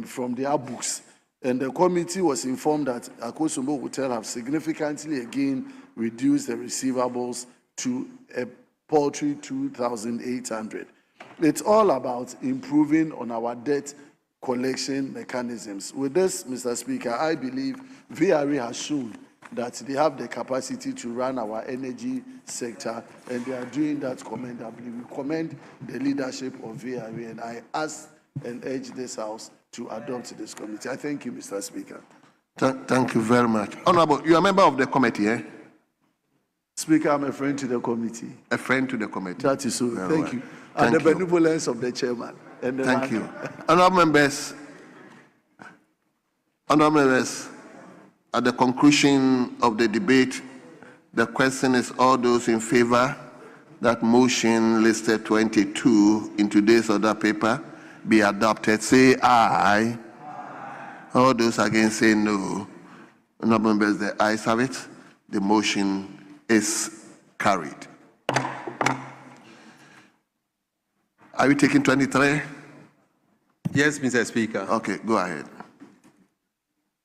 from their books. And the committee was informed that Akosombo Hotel have significantly again reduced the receivables to a paltry 2,800. It's all about improving on our debt collection mechanisms. With this, Mr. Speaker, I believe VRE has shown that they have the capacity to run our energy sector, and they are doing that commendably. We commend the leadership of VRE, and I ask and urge this House to adopt this committee. I thank you, Mr. Speaker. Thank you very much. Honorable, you are a member of the committee, eh? Speaker, I'm a friend to the committee. A friend to the committee. That is so. Very Thank well. you. Thank And the you. benevolence of the chairman. And the Thank you. Honorable members, at the conclusion of the debate, the question is, all those in favor that motion listed 22 in today's order paper be adopted, say aye. All those against say no. Honorable members, the ayes have it. The motion is carried. Are we taking 23? Yes, Mr. Speaker. Okay, go ahead.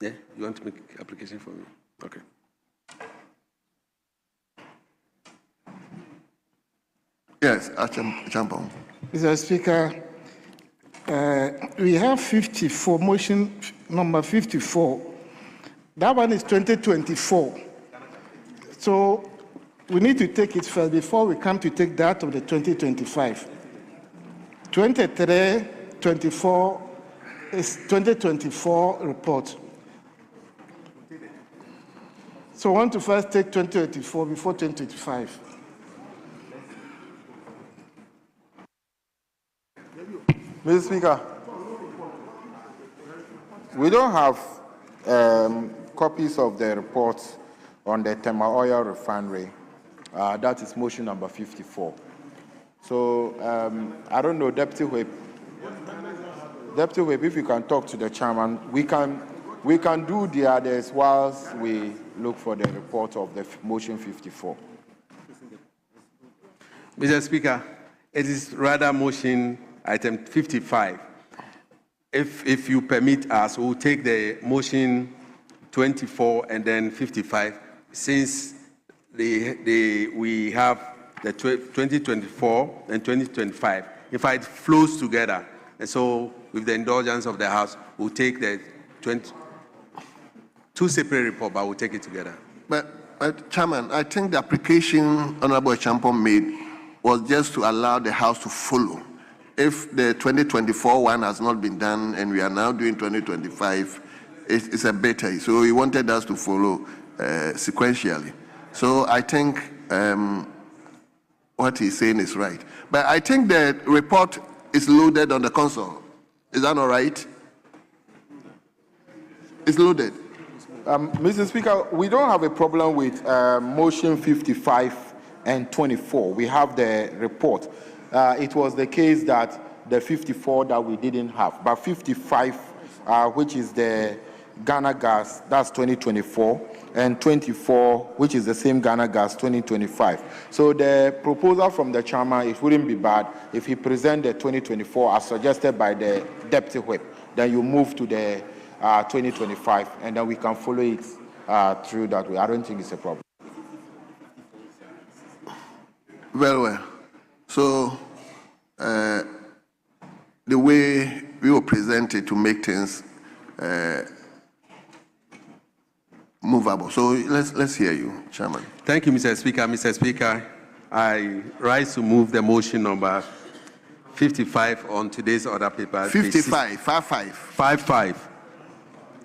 Yeah, you want to make application for me? Okay. Yes, Champon. Mr. Speaker, we have 54, motion number 54. That one is 2024. So we need to take it first before we come to take that of the 2025. 23, 24 is 2024 report. So I want to first take 2024 before 2025. Mr. Speaker, we don't have copies of the report on the Tema Oil Refinery. That is motion number 54. So I don't know, Deputy Whip, if you can talk to the chairman, we can do the others whilst we look for the report of the motion 54. Mr. Speaker, it is rather motion item 55. If you permit us, we'll take the motion 24 and then 55, since we have the 2024 and 2025. In fact, it flows together. And so, with the indulgence of the House, we'll take the two separate reports, but we'll take it together. But Chairman, I think the application Honorable Champon made was just to allow the House to follow. If the 2024 one has not been done and we are now doing 2025, it's a better. So he wanted us to follow sequentially. So I think what he's saying is right. But I think the report is loaded on the console. Is that all right? It's loaded. Mr. Speaker, we don't have a problem with motion 55 and 24. We have the report. It was the case that the 54 that we didn't have, but 55, which is the Ghana Gas, that's 2024, and 24, which is the same Ghana Gas, 2025. So the proposal from the chairman, it wouldn't be bad if he present the 2024 as suggested by the Deputy Whip. Then you move to the 2025, and then we can follow it through that way. I don't think it's a problem. Very well. So the way we will present it to make things movable. So let's hear you, Chairman. Thank you, Mr. Speaker. Mr. Speaker, I rise to move the motion number 55 on today's order paper. 55,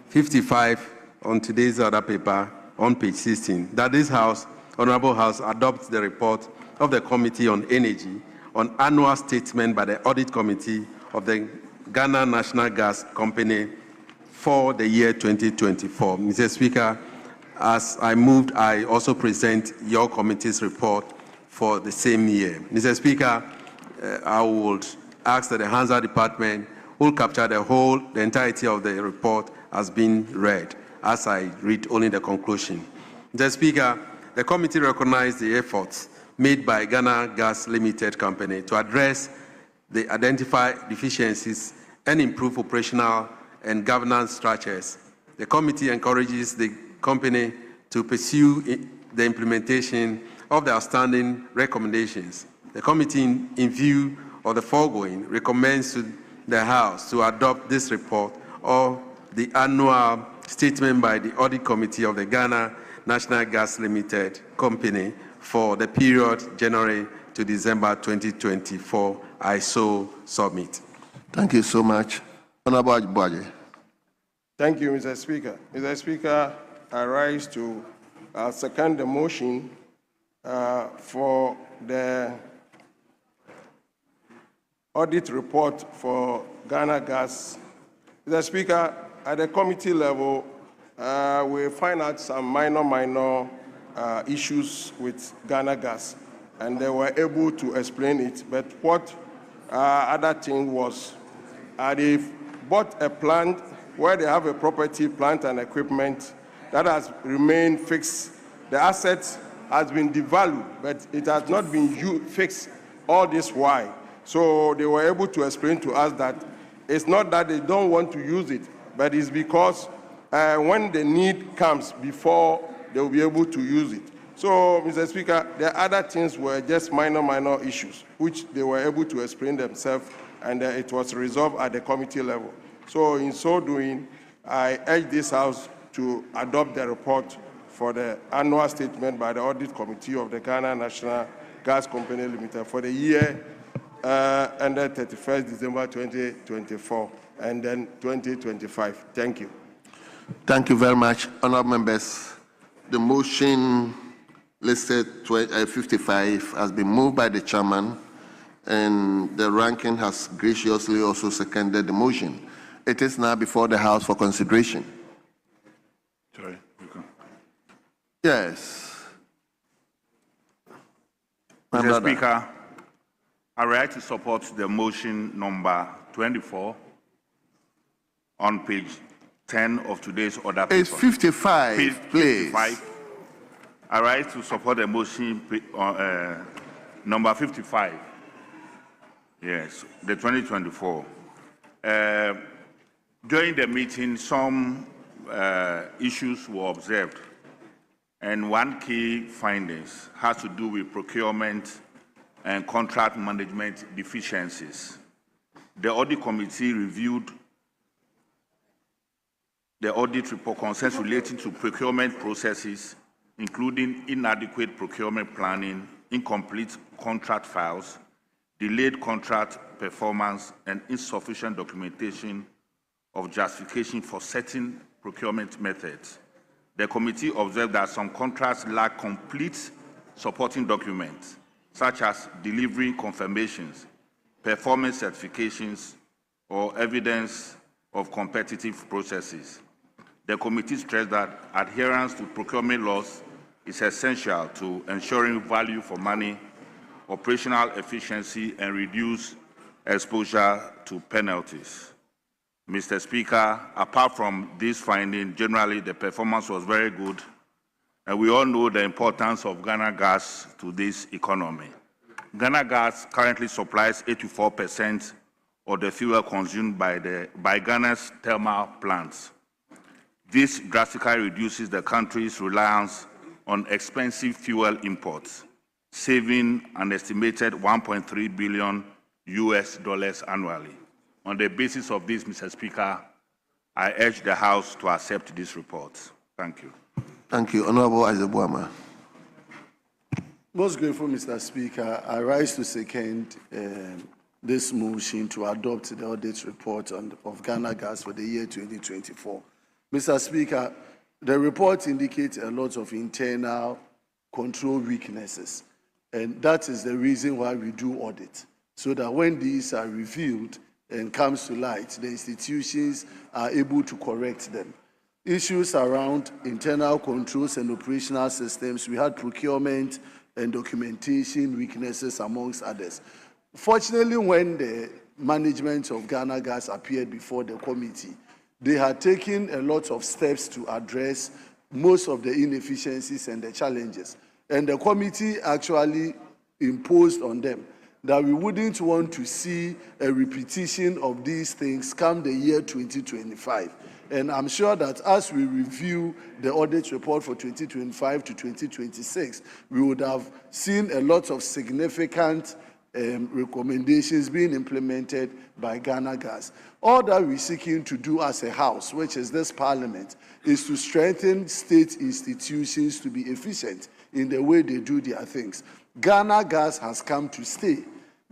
55 on today's order paper on page 16, that this House, Honorable House, adopts the report of the Committee on Energy on annual statement by the Audit Committee of the Ghana National Gas Company for the year 2024. Mr. Speaker, as I moved, I also present your committee's report for the same year. Mr. Speaker, I would ask that the Hansard Department will capture the entirety of the report as being read, as I read only the conclusion. Mr. Speaker, the committee recognized the efforts made by Ghana Gas Limited Company to address the identified deficiencies and improve operational and governance structures. The committee encourages the company to pursue the implementation of the outstanding recommendations. The committee, in view of the foregoing, recommends to the House to adopt this report or the annual statement by the Audit Committee of the Ghana National Gas Limited Company for the period January to December 2024. I so submit. Thank you so much. Honorable Ajibwaje. Thank you, Mr. Speaker. Mr. Speaker, I rise to second the motion for the audit report for Ghana Gas. Mr. Speaker, at the committee level, we find out some minor issues with Ghana Gas, and they were able to explain it. But what other thing was, they bought a plant where they have a property, plant, and equipment that has remained fixed. The asset has been devalued, but it has not been fixed all this while. So they were able to explain to us that it's not that they don't want to use it, but it's because when the need comes before they will be able to use it. So, Mr. Speaker, the other things were just minor issues, which they were able to explain themselves, and it was resolved at the committee level. So, in so doing, I urge this House to adopt the report for the annual statement by the Audit Committee of the Ghana National Gas Company Limited for the year ended 31st December 2024 and then 2025. Thank you. Thank you very much, honorable members. The motion listed 55 has been moved by the chairman, and the ranking has graciously also seconded the motion. It is now before the House for consideration. Sorry, yes. Mr. Speaker, I rise to support the motion number 24 on page 10 of today's order paper. It's 55, page please. 55. I rise to support the motion number 55. Yes, the 2024. During the meeting, some issues were observed, and one key findings has to do with procurement and contract management deficiencies. The audit committee reviewed the audit report concerns relating to procurement processes, including inadequate procurement planning, incomplete contract files, delayed contract performance, and insufficient documentation of justification for certain procurement methods. The committee observed that some contracts lack complete supporting documents, such as delivery confirmations, performance certifications, or evidence of competitive processes. The committee stressed that adherence to procurement laws is essential to ensuring value for money, operational efficiency, and reduce exposure to penalties. Mr. Speaker, apart from this finding, generally the performance was very good, and we all know the importance of Ghana Gas to this economy. Ghana Gas currently supplies 84% of the fuel consumed by Ghana's thermal plants. This drastically reduces the country's reliance on expensive fuel imports, saving an estimated $1.3 billion annually. On the basis of this, Mr. Speaker, I urge the House to accept this report. Thank you. Thank you. Honorable Isaac Boama. Most grateful, Mr. Speaker. I rise to second this motion to adopt the audit report of Ghana Gas for the year 2024. Mr. Speaker, the report indicates a lot of internal control weaknesses, and that is the reason why we do audit, so that when these are revealed and comes to light, the institutions are able to correct them. Issues around internal controls and operational systems, we had procurement and documentation weaknesses amongst others. Fortunately, when the management of Ghana Gas appeared before the committee, they had taken a lot of steps to address most of the inefficiencies and the challenges. And the committee actually imposed on them that we wouldn't want to see a repetition of these things come the year 2025. And I'm sure that as we review the audit report for 2025 to 2026, we would have seen a lot of significant recommendations being implemented by Ghana Gas. All that we're seeking to do as a house, which is this parliament, is to strengthen state institutions to be efficient in the way they do their things. Ghana Gas has come to stay.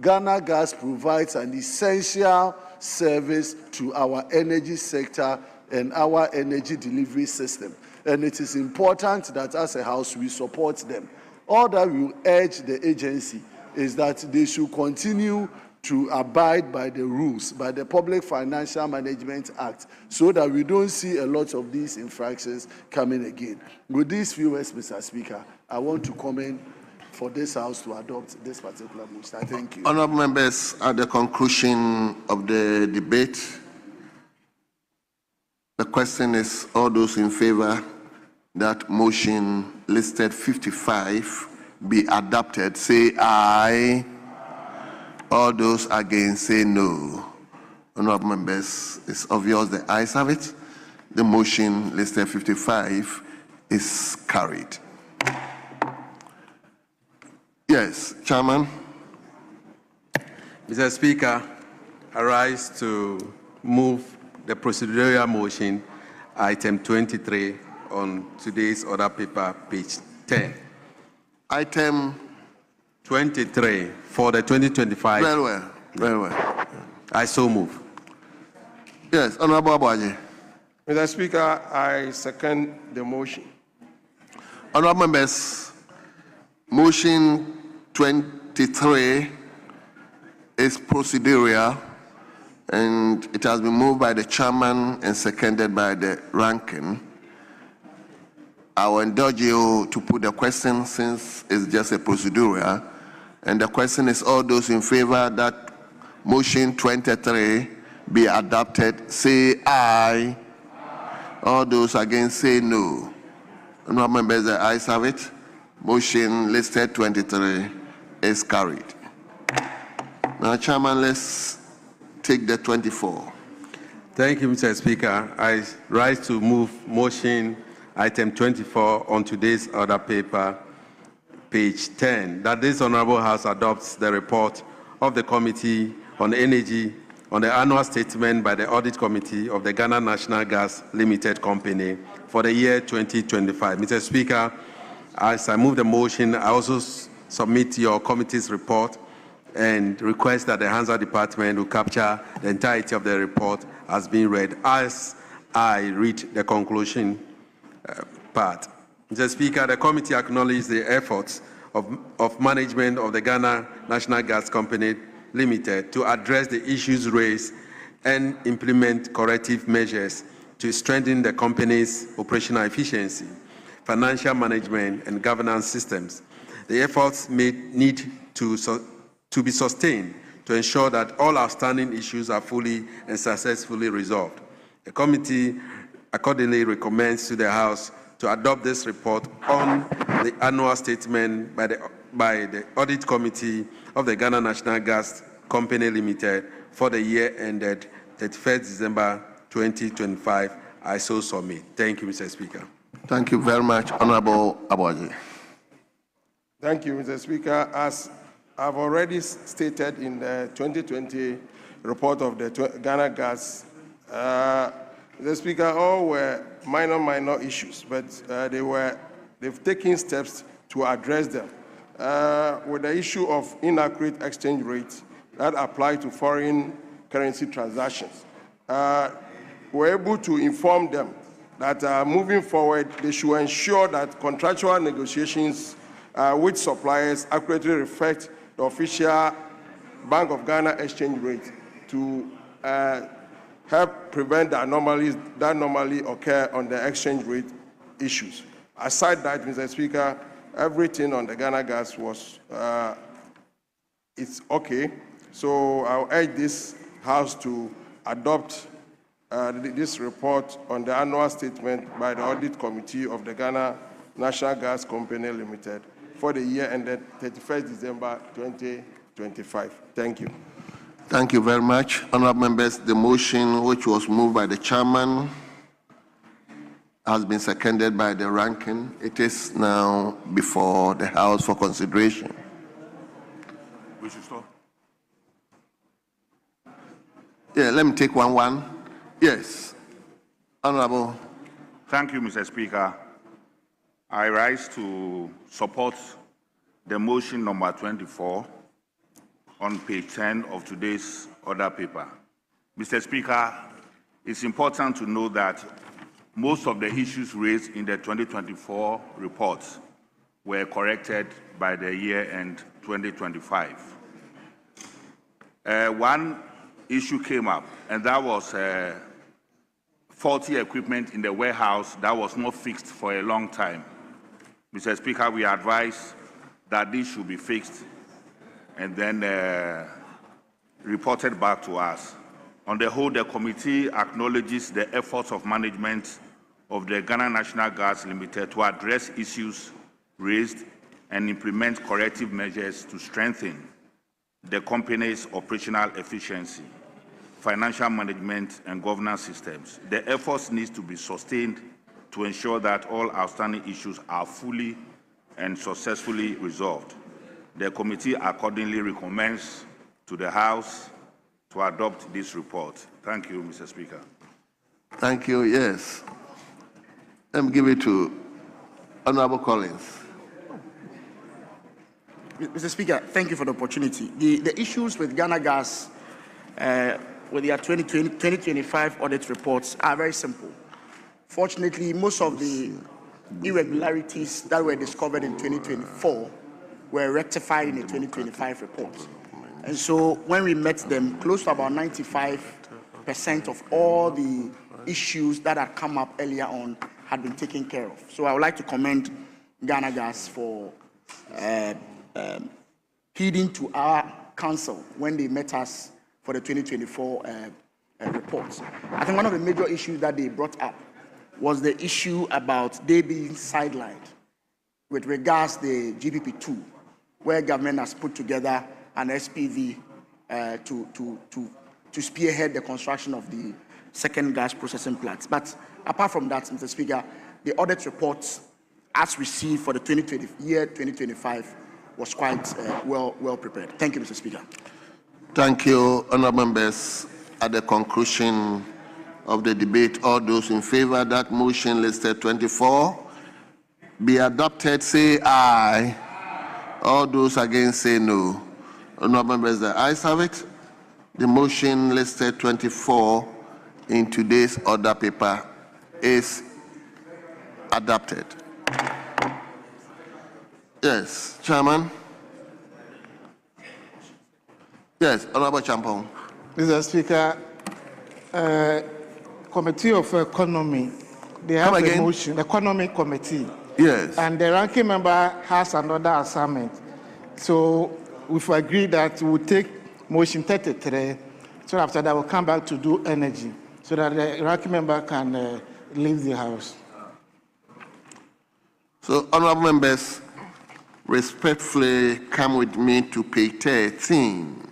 Ghana Gas provides an essential service to our energy sector and our energy delivery system. And it is important that as a house we support them. All that we urge the agency is that they should continue to abide by the rules, by the Public Financial Management Act, so that we don't see a lot of these infractions coming again. With these few words, Mr. Speaker, I want to comment for this House to adopt this particular motion. Thank you. Honourable members, at the conclusion of the debate, the question is, all those in favour that motion listed 55 be adopted, say aye. All those against, say no. Honourable members, it's obvious the ayes have it. The motion listed 55 is carried. Yes, Chairman. Mr. Speaker, I rise to move the procedural motion, item 23, on today's order paper, page 10. Item 23 for the 2025. Very well, very well. I so move. Yes, Honourable Aboagye. Mr. Speaker, I second the motion. Honourable members, motion 23 is procedural, and it has been moved by the chairman and seconded by the ranking. I will indulge you to put the question since it's just a procedural. And the question is, all those in favor that motion 23 be adopted, say aye. All those against, say no. Honourable members, the ayes have it. Motion listed 23 is carried. Now, Chairman, let's take the 24. Thank you, Mr. Speaker. I rise to move motion item 24 on today's order paper, page 10, that this Honourable House adopts the report of the Committee on Energy on the annual statement by the Audit Committee of the Ghana National Gas Limited Company for the year 2025. Mr. Speaker, as I move the motion, I also submit your committee's report and request that the Hansa Department will capture the entirety of the report as being read as I read the conclusion part. Mr. Speaker, the committee acknowledges the efforts of management of the Ghana National Gas Company Limited to address the issues raised and implement corrective measures to strengthen the company's operational efficiency, financial management, and governance systems. The efforts need to be sustained to ensure that all outstanding issues are fully and successfully resolved. The committee accordingly recommends to the House to adopt this report on the annual statement by the Audit Committee of the Ghana National Gas Company Limited for the year ended 31st December 2025. I so submit. Thank you, Mr. Speaker. Thank you very much, Honourable Aboagye. Thank you, Mr. Speaker. As I've already stated in the 2020 report of the Ghana Gas, Mr. Speaker, all were minor issues, but they've taken steps to address them. With the issue of inaccurate exchange rates that apply to foreign currency transactions, we're able to inform them that moving forward, they should ensure that contractual negotiations with suppliers accurately reflect the official Bank of Ghana exchange rate to help prevent the anomalies that normally occur on the exchange rate issues. Aside that, Mr. Speaker, everything on the Ghana gas was, it's okay. So I'll urge this House to adopt this report on the annual statement by the Audit Committee of the Ghana National Gas Company Limited for the year ended 31st December 2025. Thank you. Thank you very much. Honorable members, the motion which was moved by the chairman has been seconded by the ranking. It is now before the House for consideration. We should stop. Yeah, let me take one. Yes, Honorable. Thank you, Mr. Speaker. I rise to support the motion number 24 on page 10 of today's order paper. Mr. Speaker, it's important to know that most of the issues raised in the 2024 reports were corrected by the year-end 2025. One issue came up, and that was faulty equipment in the warehouse that was not fixed for a long time. Mr. Speaker, we advise that this should be fixed and then reported back to us. On the whole, the committee acknowledges the efforts of management of the Ghana National Gas Limited to address issues raised and implement corrective measures to strengthen the company's operational efficiency, financial management, and governance systems. The efforts need to be sustained to ensure that all outstanding issues are fully and successfully resolved. The committee accordingly recommends to the House to adopt this report. Thank you, Mr. Speaker. Thank you. Yes. Let me give it to Honorable Collins. Mr. Speaker, thank you for the opportunity. The issues with Ghana Gas with their 2025 audit reports are very simple. Fortunately, most of the irregularities that were discovered in 2024 were rectified in the 2025 report. And so when we met them, close to about 95% of all the issues that had come up earlier on had been taken care of. So I would like to commend Ghana Gas for heeding to our counsel when they met us for the 2024 reports. I think one of the major issues that they brought up was the issue about they being sidelined with regards to the GPP2, where government has put together an SPV to spearhead the construction of the second gas processing plant. But apart from that, Mr. Speaker, the audit reports as received for the year 2025 was quite well prepared. Thank you, Mr. Speaker. Thank you, honorable members. At the conclusion of the debate, all those in favor of that motion listed 24 be adopted, say aye. All those against, say no. Honorable members, the ayes have it. The motion listed 24 in today's order paper is adopted. Yes, Chairman. Yes, Honorable Champong. Mr. Speaker, Committee of Economy, they have a motion, the Economic Committee. Yes. And the ranking member has another assignment. So we've agreed that we'll take motion 33, so after that we'll come back to do energy, so that the ranking member can leave the House. So, honorable members, respectfully come with me to page 13.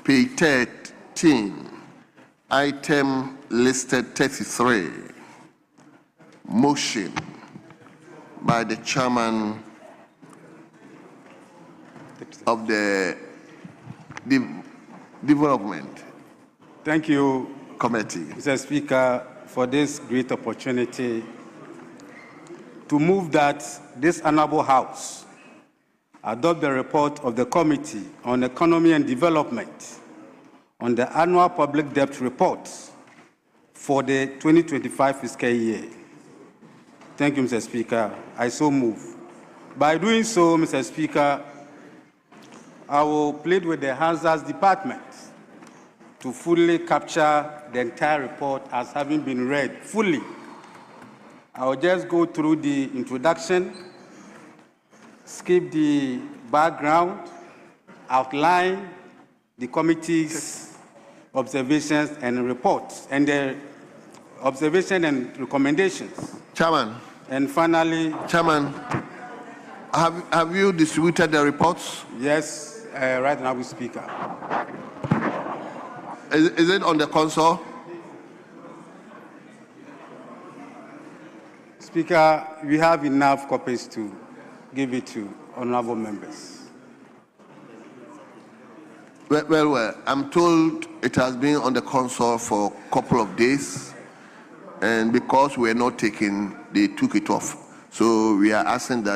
Page 13, item listed 33, motion by the chairman of the development. Thank you, committee. Mr. Speaker, for this great opportunity to move that this honorable House adopt the report of the Committee on Economy and Development on the annual public debt report for the 2025 fiscal year. Thank you, Mr. Speaker. I so move. By doing so, Mr. Speaker, I will plead with the Hazards Department to fully capture the entire report as having been read fully. I will just go through the introduction, skip the background, outline the committee's observations and reports, and the observation and recommendations. Chairman. And finally... Chairman, have you distributed the reports? Yes, right now, Speaker. Is it on the console? Speaker, we have enough copies to give it to honorable members. Well, I'm told it has been on the console for a couple of days, and because we're not taking, they took it off. So we are asking that